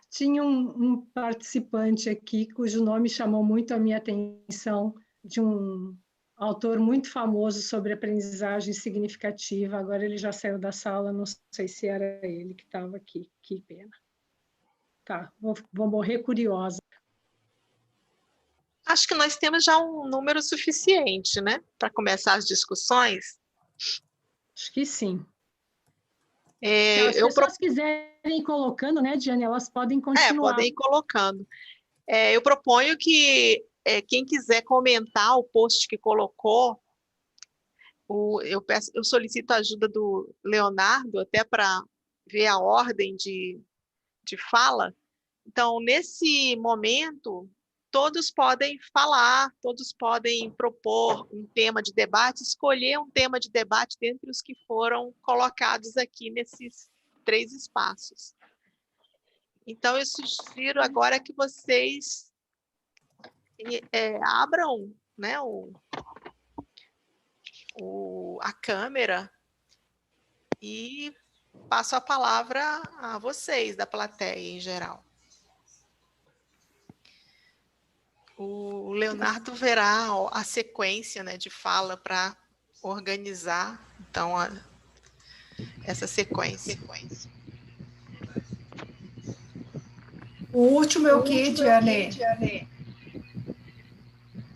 Tinha um participante aqui cujo nome chamou muito a minha atenção, de um autor muito famoso sobre aprendizagem significativa. Agora ele já saiu da sala, não sei se era ele que estava aqui. Que pena. Tá, vou morrer curiosa. Acho que nós temos já um número suficiente, né? Para começar as discussões. Acho que sim. Se as pessoas quiserem ir colocando, né, Diane, elas podem continuar. Podem ir colocando. Eu proponho que quem quiser comentar o post que colocou, eu solicito a ajuda do Leonardo, até para ver a ordem de fala. Então, nesse momento, todos podem falar, todos podem propor um tema de debate, escolher um tema de debate dentre os que foram colocados aqui nesses 3 espaços. Então, eu sugiro agora que vocês abram, né, a câmera e passo a palavra a vocês, da plateia em geral. O Leonardo verá a sequência, né, de fala para organizar, então, essa sequência. O último é o quê, Diane?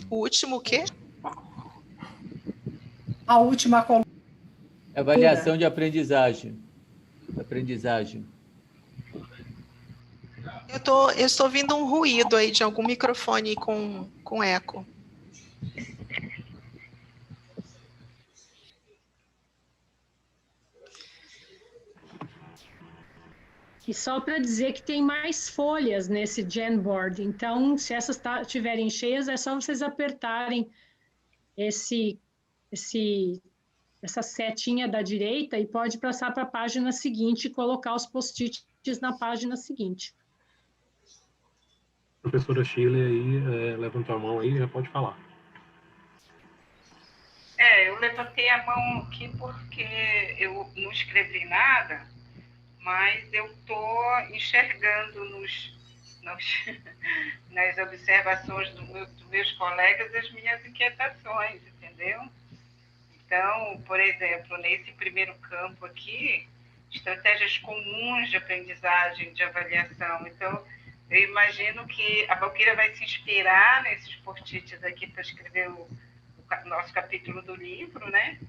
O último o quê? A última coluna. Avaliação de aprendizagem. Eu estou ouvindo um ruído aí de algum microfone com eco. E só para dizer que tem mais folhas nesse Jamboard, então, se essas estiverem cheias, é só vocês apertarem essa setinha da direita e pode passar para a página seguinte e colocar os post-its na página seguinte. A professora Shirley aí levantou a mão aí, já pode falar. Eu levantei a mão aqui porque eu não escrevi nada, mas eu estou enxergando nas observações dos meus colegas as minhas inquietações, entendeu? Então, por exemplo, nesse primeiro campo aqui, estratégias comuns de aprendizagem, de avaliação. Então, eu imagino que a Valquíria vai se inspirar nesses post-its aqui para escrever o nosso capítulo do livro, né?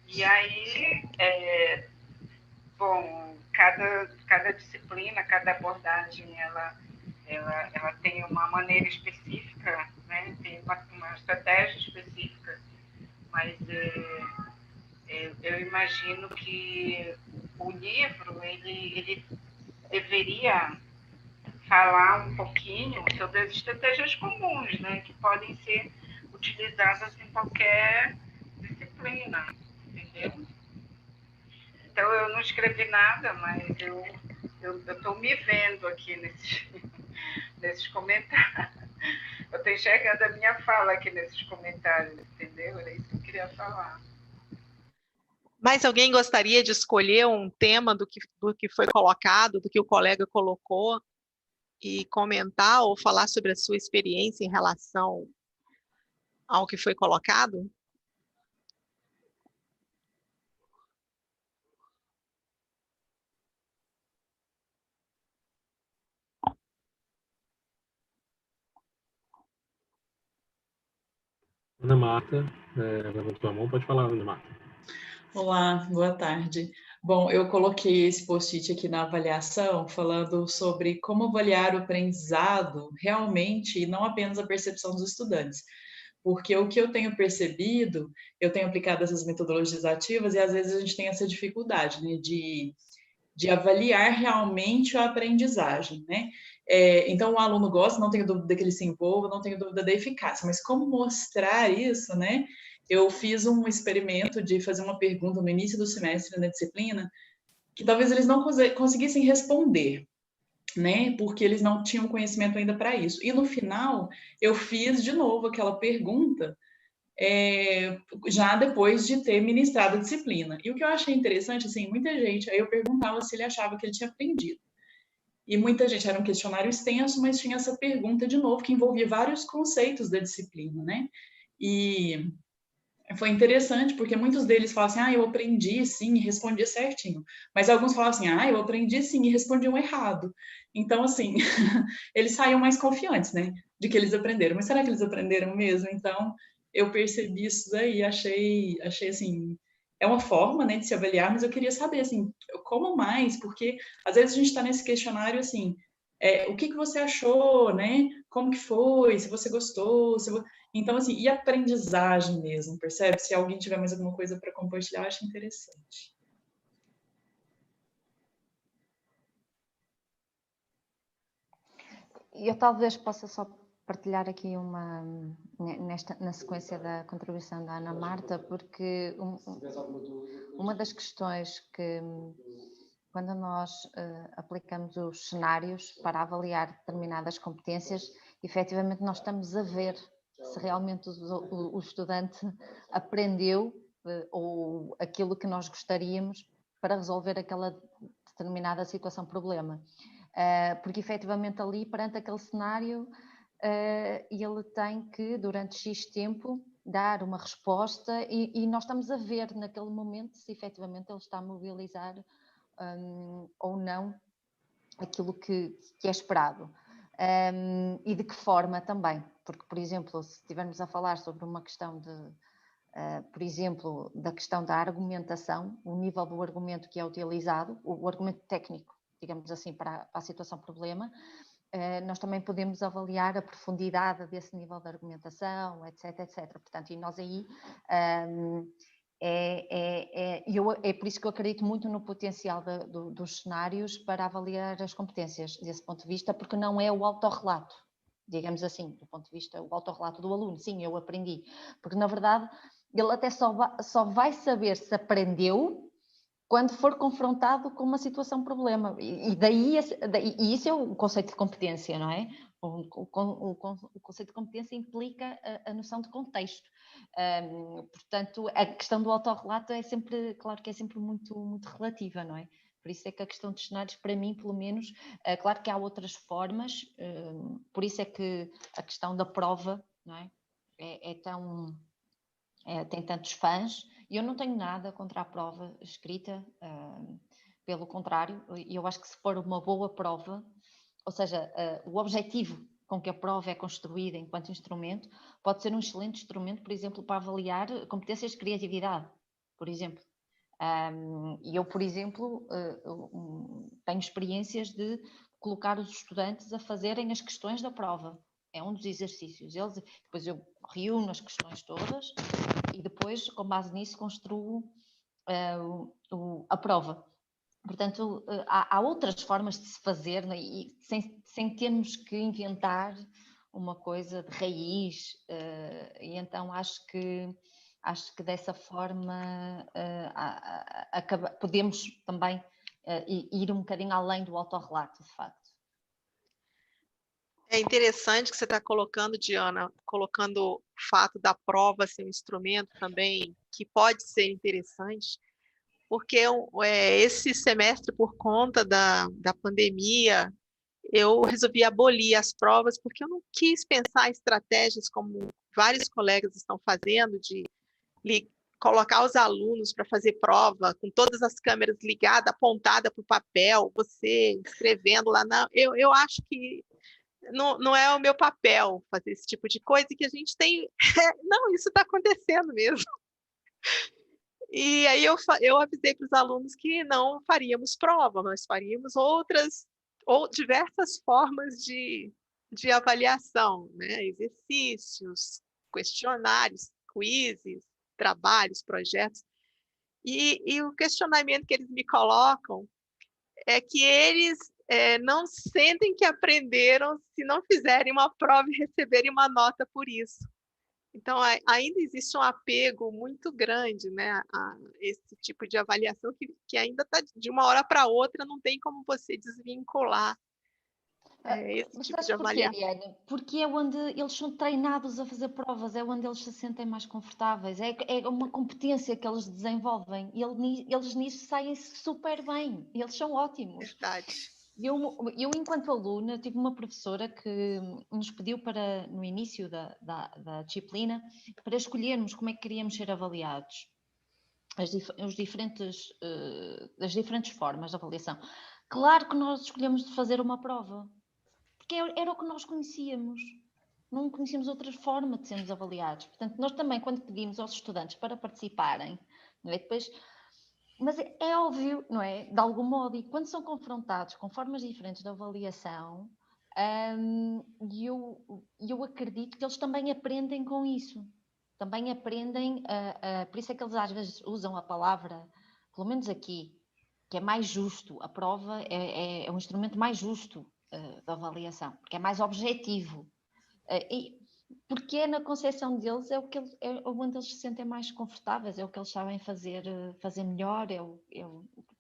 E aí, bom, cada disciplina, cada abordagem, ela tem uma maneira específica, né? Tem uma estratégia específica, mas eu imagino que o livro ele deveria falar um pouquinho sobre as estratégias comuns, né, que podem ser utilizadas em qualquer disciplina, entendeu? Então, eu não escrevi nada, mas eu estou me vendo aqui nesses comentários. Eu estou enxergando a minha fala aqui nesses comentários, entendeu? Era isso que eu queria falar. Mas alguém gostaria de escolher um tema do que foi colocado, do que o colega colocou, e comentar ou falar sobre a sua experiência em relação ao que foi colocado? Ana Marta, levantou a mão, pode falar, Ana Marta. Olá, boa tarde. Bom, eu coloquei esse post-it aqui na avaliação, falando sobre como avaliar o aprendizado realmente e não apenas a percepção dos estudantes. Porque o que eu tenho percebido, eu tenho aplicado essas metodologias ativas e às vezes a gente tem essa dificuldade, né, de avaliar realmente a aprendizagem, né? Então, o aluno gosta, não tenho dúvida que ele se envolva, não tenho dúvida da eficácia, mas como mostrar isso, né? Eu fiz um experimento de fazer uma pergunta no início do semestre na disciplina, que talvez eles não conseguissem responder, né? Porque eles não tinham conhecimento ainda para isso. E no final, eu fiz de novo aquela pergunta, já depois de ter ministrado a disciplina. E o que eu achei interessante, assim, muita gente, aí eu perguntava se ele achava que ele tinha aprendido. E muita gente, era um questionário extenso, mas tinha essa pergunta de novo, que envolvia vários conceitos da disciplina, né? E foi interessante, porque muitos deles falavam assim, eu aprendi sim, e respondi certinho. Mas alguns falavam assim, eu aprendi sim, e respondiam errado. Então, assim, eles saíam mais confiantes, né, de que eles aprenderam. Mas será que eles aprenderam mesmo? Então, eu percebi isso daí, achei assim, é uma forma, né, de se avaliar, mas eu queria saber, assim, como mais, porque às vezes a gente está nesse questionário, assim, o que você achou, né, como que foi, se você gostou, então, assim, e aprendizagem mesmo, percebe? Se alguém tiver mais alguma coisa para compartilhar, eu acho interessante. Eu talvez possa só partilhar aqui na sequência da contribuição da Ana Marta, porque uma das questões que, quando nós aplicamos os cenários para avaliar determinadas competências, efetivamente nós estamos a ver se realmente o estudante aprendeu ou aquilo que nós gostaríamos para resolver aquela determinada situação, problema. Porque efetivamente ali, perante aquele cenário, ele tem que, durante X tempo, dar uma resposta e nós estamos a ver naquele momento se efetivamente ele está a mobilizar ou não aquilo que é esperado. E de que forma também, porque, por exemplo, se estivermos a falar sobre uma questão por exemplo, da questão da argumentação, o nível do argumento que é utilizado, o argumento técnico, digamos assim, para a situação problema, nós também podemos avaliar a profundidade desse nível de argumentação, etc, etc. Portanto, e nós aí, é por isso que eu acredito muito no potencial dos cenários para avaliar as competências desse ponto de vista, porque não é o autorrelato, digamos assim, do ponto de vista, o autorrelato do aluno, sim, eu aprendi, porque na verdade ele até só vai saber se aprendeu quando for confrontado com uma situação problema. E isso é o conceito de competência, não é? O conceito de competência implica a noção de contexto. Portanto, a questão do autorrelato é sempre, claro que é sempre muito, muito relativa, não é? Por isso é que a questão dos cenários, para mim, pelo menos, claro que há outras formas, por isso é que a questão da prova, não é? Tem tantos fãs, e eu não tenho nada contra a prova escrita, Pelo contrário, eu acho que se for uma boa prova, ou seja, o objetivo com que a prova é construída enquanto instrumento, pode ser um excelente instrumento, por exemplo, para avaliar competências de criatividade, por exemplo. E eu, por exemplo, tenho experiências de colocar os estudantes a fazerem as questões da prova. É um dos exercícios. Depois eu reúno as questões todas e depois, com base nisso, construo a prova. Portanto, há outras formas de se fazer, né? E sem termos que inventar uma coisa de raiz, e então acho que dessa forma podemos também ir um bocadinho além do autorrelato, de facto. É interessante que você está colocando, Diana, colocando o fato da prova ser um instrumento também que pode ser interessante, porque esse semestre, por conta da pandemia, eu resolvi abolir as provas, porque eu não quis pensar em estratégias como vários colegas estão fazendo, de colocar os alunos para fazer prova, com todas as câmeras ligadas, apontadas para o papel, você escrevendo lá. Não, eu acho que não é o meu papel fazer esse tipo de coisa, e que a gente tem... Não, isso está acontecendo mesmo. E aí eu avisei para os alunos que não faríamos prova, nós faríamos diversas formas de avaliação, né? Exercícios, questionários, quizzes, trabalhos, projetos. E o questionamento que eles me colocam é que eles não sentem que aprenderam se não fizerem uma prova e receberem uma nota por isso. Então, ainda existe um apego muito grande, né, a esse tipo de avaliação que ainda está de uma hora para outra, não tem como você desvincular esse tipo de avaliação. Porquê, Diana? Porque é onde eles são treinados a fazer provas, é onde eles se sentem mais confortáveis, é uma competência que eles desenvolvem, e eles nisso saem-se super bem, eles são ótimos. Verdade. Eu, enquanto aluna, tive uma professora que nos pediu no início da disciplina, para escolhermos como é que queríamos ser avaliados, as diferentes formas de avaliação. Claro que nós escolhemos de fazer uma prova, porque era o que nós conhecíamos. Não conhecíamos outra forma de sermos avaliados. Portanto, nós também, quando pedimos aos estudantes para participarem, não é? Depois... Mas é óbvio, não é? De algum modo, e quando são confrontados com formas diferentes de avaliação, eu acredito que eles também aprendem com isso. Também aprendem, por isso é que eles às vezes usam a palavra, pelo menos aqui, que é mais justo. A prova é um instrumento mais justo da avaliação, porque é mais objetivo. Porque na concepção deles é onde eles se sentem mais confortáveis, é o que eles sabem fazer melhor,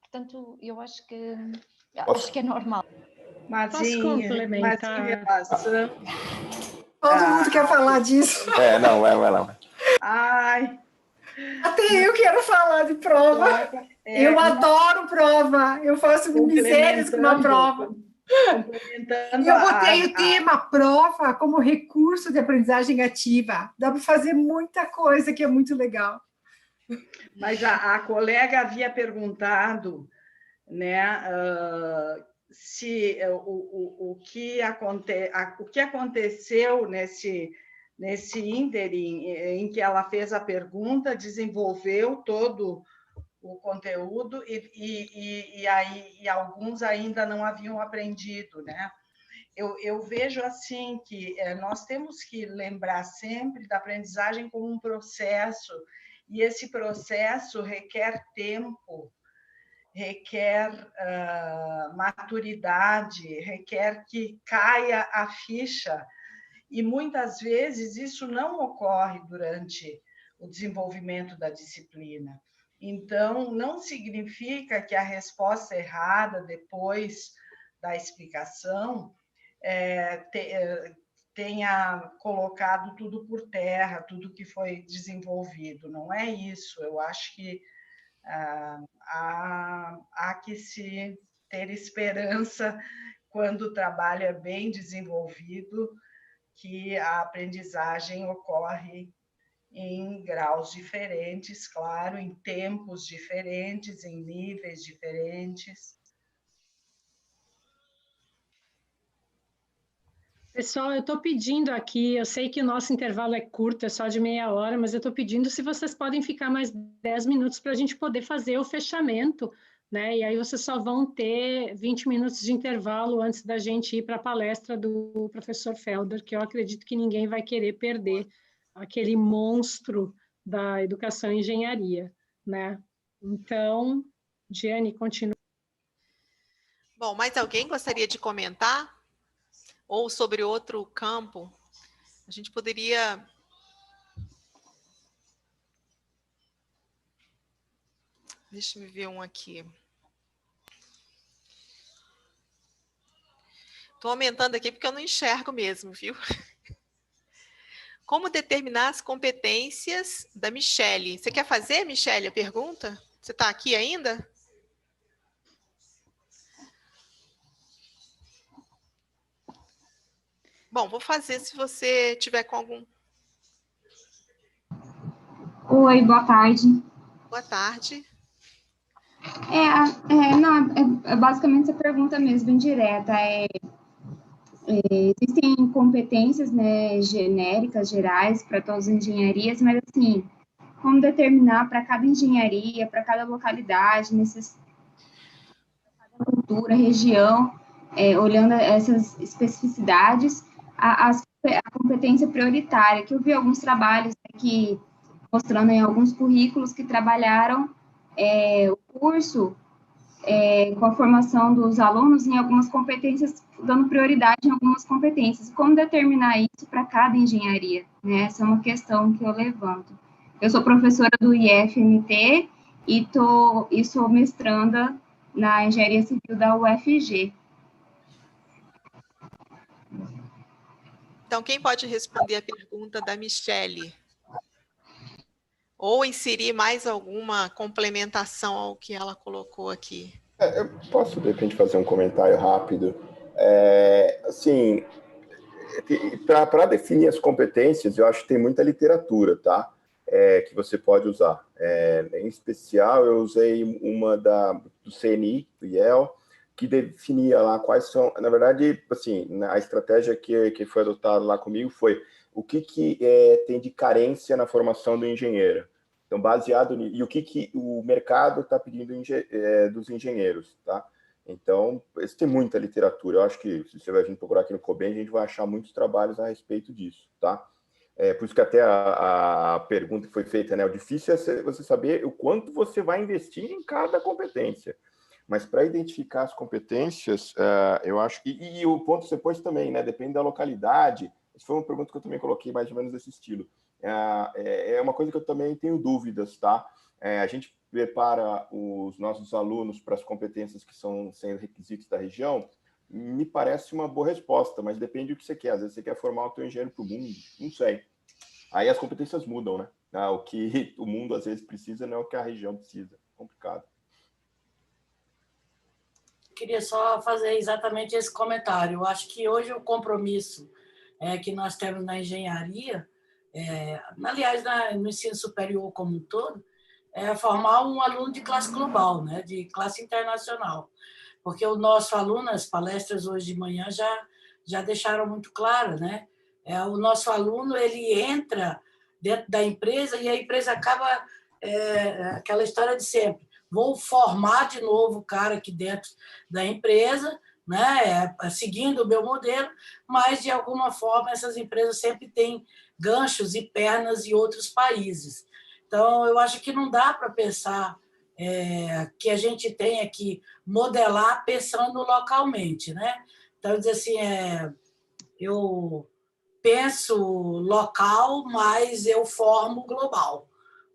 portanto, eu acho que é normal. Posso complementar? Todo mundo quer falar disso. Não, vai lá. Ai, até eu quero falar de prova. Eu adoro prova, eu faço misérias com uma prova. Eu botei o tema prova como recurso de aprendizagem ativa. Dá para fazer muita coisa que é muito legal. Mas a colega havia perguntado, né, se o que aconteceu nesse ínterim em que ela fez a pergunta, desenvolveu todo o conteúdo e alguns ainda não haviam aprendido, né? Eu vejo assim que nós temos que lembrar sempre da aprendizagem como um processo, e esse processo requer tempo, requer maturidade, requer que caia a ficha, e muitas vezes isso não ocorre durante o desenvolvimento da disciplina. Então, não significa que a resposta errada depois da explicação tenha colocado tudo por terra, tudo que foi desenvolvido. Não é isso. Eu acho que há que se ter esperança quando o trabalho é bem desenvolvido, que a aprendizagem ocorre em graus diferentes, claro, em tempos diferentes, em níveis diferentes. Pessoal, eu estou pedindo aqui, eu sei que o nosso intervalo é curto, é só de meia hora, mas eu estou pedindo se vocês podem ficar mais 10 minutos para a gente poder fazer o fechamento, né? E aí vocês só vão ter 20 minutos de intervalo antes da gente ir para a palestra do professor Felder, que eu acredito que ninguém vai querer perder aquele monstro da educação e engenharia, né? Então, Diane, continua. Bom, mais alguém gostaria de comentar? Ou sobre outro campo? A gente poderia... Deixa eu ver um aqui. Estou aumentando aqui porque eu não enxergo mesmo, viu? Como determinar as competências da Michele? Você quer fazer, Michele, a pergunta? Você está aqui ainda? Bom, vou fazer se você tiver com algum... Oi, boa tarde. Boa tarde. Basicamente essa pergunta mesmo, indireta. Existem competências, né, genéricas, gerais, para todas as engenharias, mas, assim, como determinar para cada engenharia, para cada localidade, cada cultura, região, olhando essas especificidades, a competência prioritária, que eu vi alguns trabalhos aqui mostrando em alguns currículos que trabalharam o curso com a formação dos alunos em algumas competências, dando prioridade em algumas competências. Como determinar isso para cada engenharia? Né? Essa é uma questão que eu levanto. Eu sou professora do IFMT e sou mestranda na Engenharia Civil da UFG. Então, quem pode responder a pergunta da Michele? Ou inserir mais alguma complementação ao que ela colocou aqui? Eu posso, de repente, fazer um comentário rápido. Assim, para definir as competências, eu acho que tem muita literatura, tá? Que você pode usar. Em especial, eu usei uma do CNI, do IEL, que definia lá quais são... Na verdade, assim, a estratégia que foi adotada lá comigo foi o que tem de carência na formação do engenheiro. Então, baseado nisso, e o que o mercado está pedindo dos engenheiros, tá? Então, isso tem muita literatura. Eu acho que, se você vai vir procurar aqui no Coben, a gente vai achar muitos trabalhos a respeito disso, tá? Por isso que até a pergunta que foi feita, né? O difícil é você saber o quanto você vai investir em cada competência. Mas para identificar as competências, eu acho que... E o ponto que você pôs também, né? Depende da localidade. Essa foi uma pergunta que eu também coloquei mais ou menos desse estilo. É uma coisa que eu também tenho dúvidas, tá? A gente prepara os nossos alunos para as competências que são sendo requisitos da região, me parece uma boa resposta, mas depende do que você quer. Às vezes você quer formar o teu engenheiro para o mundo, não sei. Aí as competências mudam, né? O que o mundo às vezes precisa não é o que a região precisa. Complicado. Queria só fazer exatamente esse comentário. Eu acho que hoje o compromisso que nós temos na engenharia, aliás, no ensino superior como um todo, é formar um aluno de classe global, né? De classe internacional. Porque o nosso aluno, as palestras hoje de manhã já deixaram muito claro, né? O nosso aluno, ele entra dentro da empresa e a empresa acaba aquela história de sempre. Vou formar de novo o cara aqui dentro da empresa, né? Seguindo o meu modelo, mas, de alguma forma, essas empresas sempre têm ganchos e pernas em outros países. Então, eu acho que não dá para pensar que a gente tenha que modelar pensando localmente, né? Então, dizer assim, eu penso local, mas eu formo global,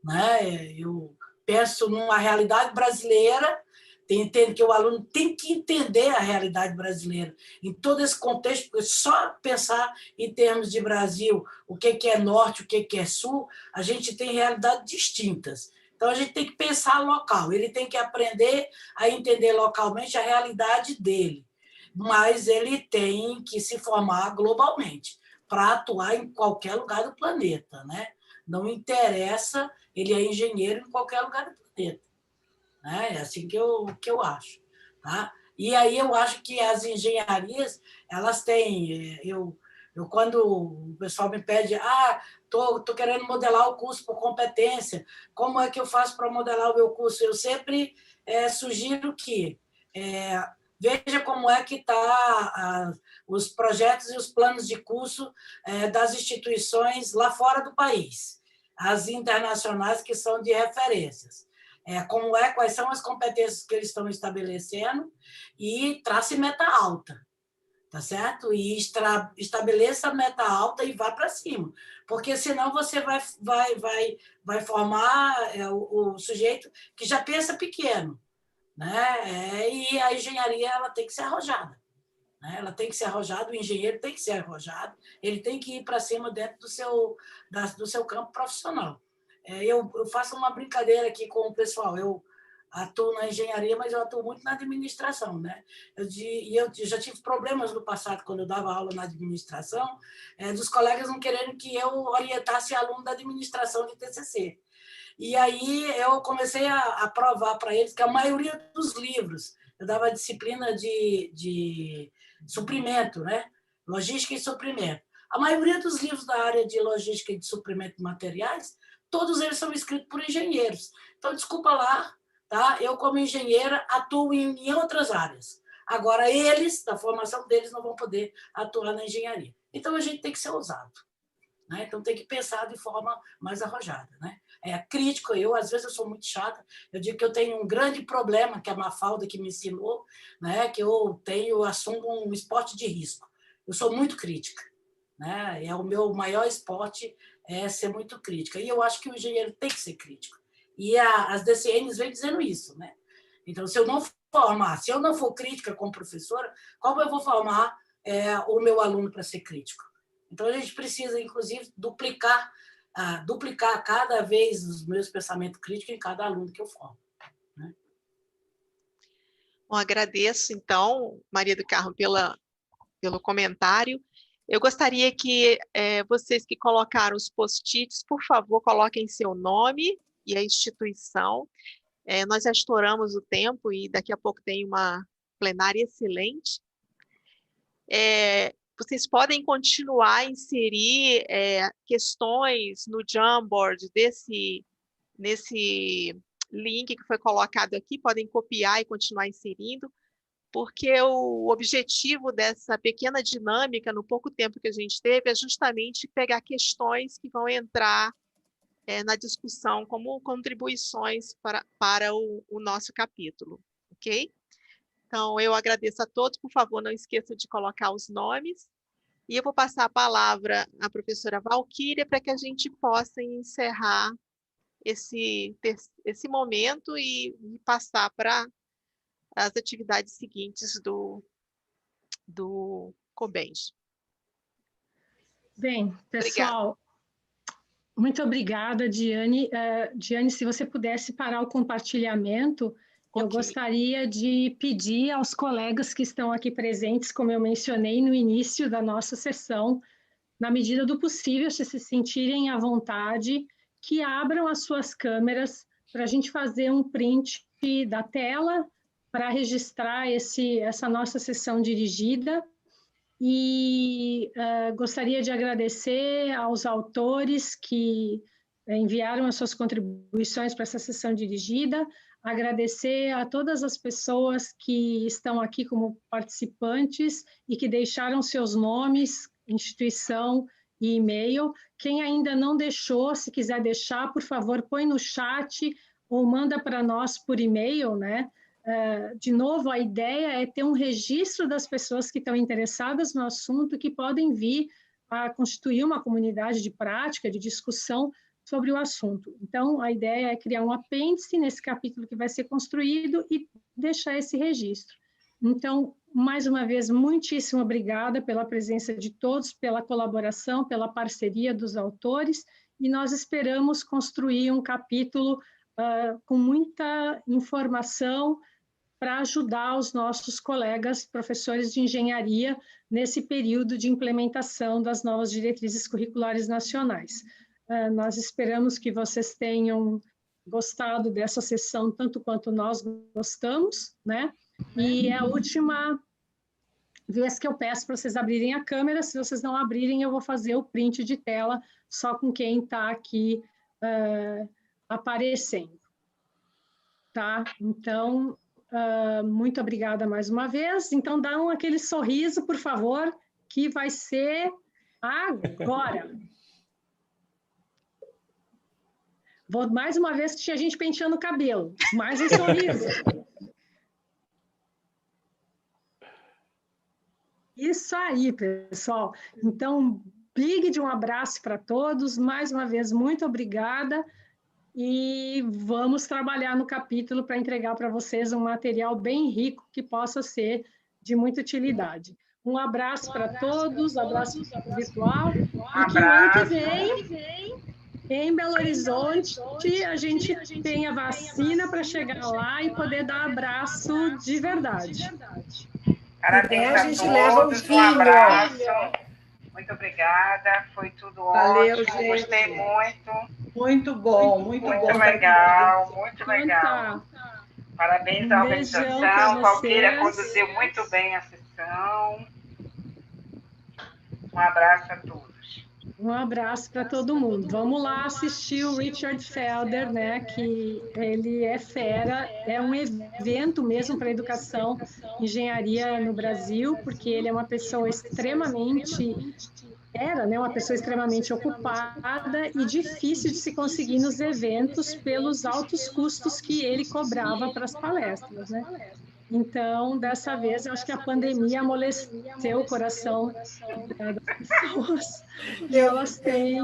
né? Eu penso numa realidade brasileira, entendo que o aluno tem que entender a realidade brasileira em todo esse contexto, porque só pensar em termos de Brasil, o que é norte, o que é sul, a gente tem realidades distintas. Então, a gente tem que pensar local, ele tem que aprender a entender localmente a realidade dele, mas ele tem que se formar globalmente para atuar em qualquer lugar do planeta, né? Não interessa, ele é engenheiro em qualquer lugar do planeta. Né? É assim que eu acho. Tá? E aí eu acho que as engenharias, elas têm... Quando o pessoal me pede, tô querendo modelar o curso por competência, como é que eu faço para modelar o meu curso? Eu sempre sugiro que veja como é que está os projetos e os planos de curso das instituições lá fora do país, as internacionais que são de referências. Quais são as competências que eles estão estabelecendo e trace meta alta. Tá certo? E estabeleça a meta alta e vá para cima, porque senão você vai formar o sujeito que já pensa pequeno, né? E a engenharia ela tem que ser arrojada, né? Ela tem que ser arrojada, o engenheiro tem que ser arrojado, ele tem que ir para cima dentro do seu campo profissional. Eu faço uma brincadeira aqui com o pessoal, eu atuo na engenharia, mas eu atuo muito na administração, né? Eu já tive problemas no passado, quando eu dava aula na administração, dos colegas não querendo que eu orientasse aluno da administração de TCC. E aí eu comecei a provar para eles que a maioria dos livros, eu dava disciplina de suprimento, né? Logística e suprimento. A maioria dos livros da área de logística e de suprimento de materiais, todos eles são escritos por engenheiros. Então, desculpa lá, tá? Eu, como engenheira, atuo em outras áreas. Agora, eles, da formação deles, não vão poder atuar na engenharia. Então, a gente tem que ser ousado, né? Então, tem que pensar de forma mais arrojada, né? Crítico, às vezes eu sou muito chata, eu digo que eu tenho um grande problema, que a Mafalda que me ensinou, né? Que eu assumo um esporte de risco. Eu sou muito crítica, né? O meu maior esporte é ser muito crítica. E eu acho que o engenheiro tem que ser crítico. E as DCNs vêm dizendo isso, né? Então, se eu não for crítica como professora, como eu vou formar o meu aluno para ser crítico? Então, a gente precisa, inclusive, duplicar cada vez os meus pensamentos críticos em cada aluno que eu formo. Né? Bom, agradeço, então, Maria do Carmo, pelo comentário. Eu gostaria que vocês que colocaram os post-its, por favor, coloquem seu nome e a instituição. Nós já estouramos o tempo e daqui a pouco tem uma plenária excelente. Vocês podem continuar a inserir questões no Jamboard nesse link que foi colocado aqui, podem copiar e continuar inserindo, porque o objetivo dessa pequena dinâmica, no pouco tempo que a gente teve, é justamente pegar questões que vão entrar na discussão como contribuições para o nosso capítulo, ok? Então, eu agradeço a todos, por favor, não esqueçam de colocar os nomes, e eu vou passar a palavra à professora Valquíria para que a gente possa encerrar esse momento e passar para as atividades seguintes do COBENJ. Bem, pessoal, muito obrigada, Diane. Diane, se você pudesse parar o compartilhamento, eu gostaria de pedir aos colegas que estão aqui presentes, como eu mencionei no início da nossa sessão, na medida do possível, se sentirem à vontade, que abram as suas câmeras para a gente fazer um print da tela para registrar essa nossa sessão dirigida. E gostaria de agradecer aos autores que enviaram as suas contribuições para essa sessão dirigida, agradecer a todas as pessoas que estão aqui como participantes e que deixaram seus nomes, instituição e e-mail. Quem ainda não deixou, se quiser deixar, por favor, põe no chat ou manda para nós por e-mail, né? De novo, a ideia é ter um registro das pessoas que estão interessadas no assunto, que podem vir a constituir uma comunidade de prática, de discussão sobre o assunto. Então, a ideia é criar um apêndice nesse capítulo que vai ser construído e deixar esse registro. Então, mais uma vez, muitíssimo obrigada pela presença de todos, pela colaboração, pela parceria dos autores, e nós esperamos construir um capítulo com muita informação para ajudar os nossos colegas professores de engenharia nesse período de implementação das novas diretrizes curriculares nacionais. Nós esperamos que vocês tenham gostado dessa sessão tanto quanto nós gostamos, né? E é a última vez que eu peço para vocês abrirem a câmera. Se vocês não abrirem, eu vou fazer o print de tela só com quem está aqui aparecendo. Tá? Então, muito obrigada mais uma vez. Então, dá aquele sorriso, por favor, que vai ser agora. Vou mais uma vez que tinha gente penteando o cabelo. Mais um sorriso. Isso aí, pessoal. Então, big de um abraço para todos. Mais uma vez, muito obrigada. E vamos trabalhar no capítulo para entregar para vocês um material bem rico que possa ser de muita utilidade. Um abraço para todos, abraço virtual. E que o ano que vem, em Belo Horizonte, a gente tenha vacina para chegar lá e poder dar abraço de verdade. Parabéns a gente leva um vinho. abraço. Muito obrigada, foi tudo Valeu, ótimo, gente. gostei muito. Muito bom, muito bom. Muito legal, muito legal. Parabéns à beijão organização, pra Valquíria vocês. conduziu muito bem a sessão. Um abraço a todos. Um abraço para todo mundo. Vamos lá assistir o Richard Felder, né? Que ele é fera, é um evento mesmo para educação, engenharia no Brasil, porque ele é uma pessoa uma pessoa extremamente ocupada e difícil de se conseguir nos eventos pelos altos custos que ele cobrava para as palestras, né? Então, dessa vez, eu acho que a pandemia amoleceu o coração das pessoas. Elas têm...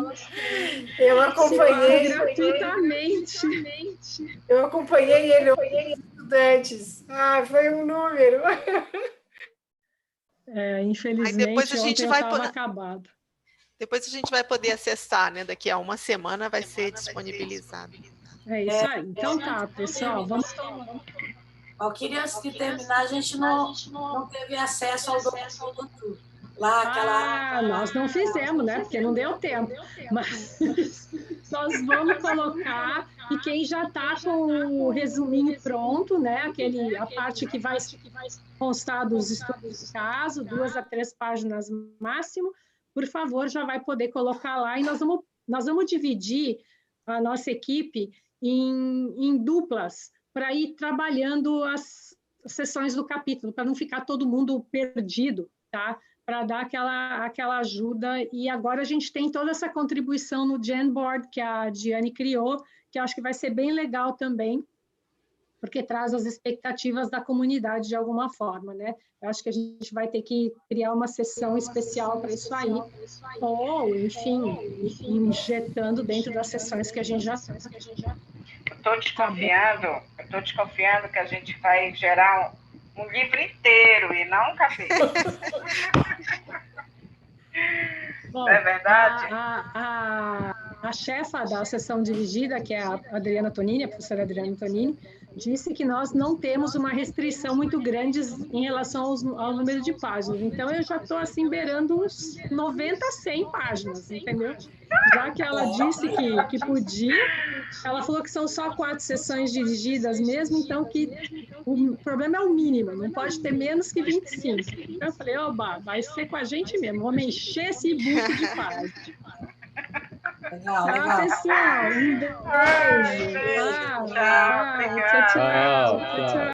Eu acompanhei gratuitamente. Eu acompanhei ele, estudantes. Foi um número. Infelizmente, depois a gente vai acabado. Depois a gente vai poder acessar, né? Daqui a uma semana vai ser disponibilizado. É isso aí. Então tá, pessoal, vamos... Valquíria, antes de terminar, a gente não teve acesso ao documento lá, nós não fizemos, né? Porque não deu tempo. Mas nós vamos colocar, e quem já está com o resuminho pronto, né? A parte que vai constar dos estudos de caso, 2 a 3 páginas máximo, por favor, já vai poder colocar lá, e nós vamos dividir a nossa equipe em duplas, para ir trabalhando as sessões do capítulo, para não ficar todo mundo perdido, tá? Para dar aquela ajuda. E agora a gente tem toda essa contribuição no Jamboard que a Diane criou, que eu acho que vai ser bem legal também, porque traz as expectativas da comunidade de alguma forma, né? Eu acho que a gente vai ter que criar uma sessão especial para isso aí, ou, enfim, injetando dentro das sessões que a gente já fez. Estou desconfiando que a gente vai gerar um livro inteiro e não um capítulo. Bom, não é verdade? A chefa da sessão dirigida, que é a Adriana Tonini, a professora Adriana Tonini, disse que nós não temos uma restrição muito grande em relação ao número de páginas. Então, eu já estou assim beirando uns 90 a 100 páginas, entendeu? Já que ela disse que podia, ela falou que são só 4 sessões dirigidas mesmo, então que o problema é o mínimo, não pode ter menos que 25. Então, eu falei, oba, vai ser com a gente mesmo, vamos encher esse e-book de páginas. Legal, pessoal, um beijo. Tchau. Tchau.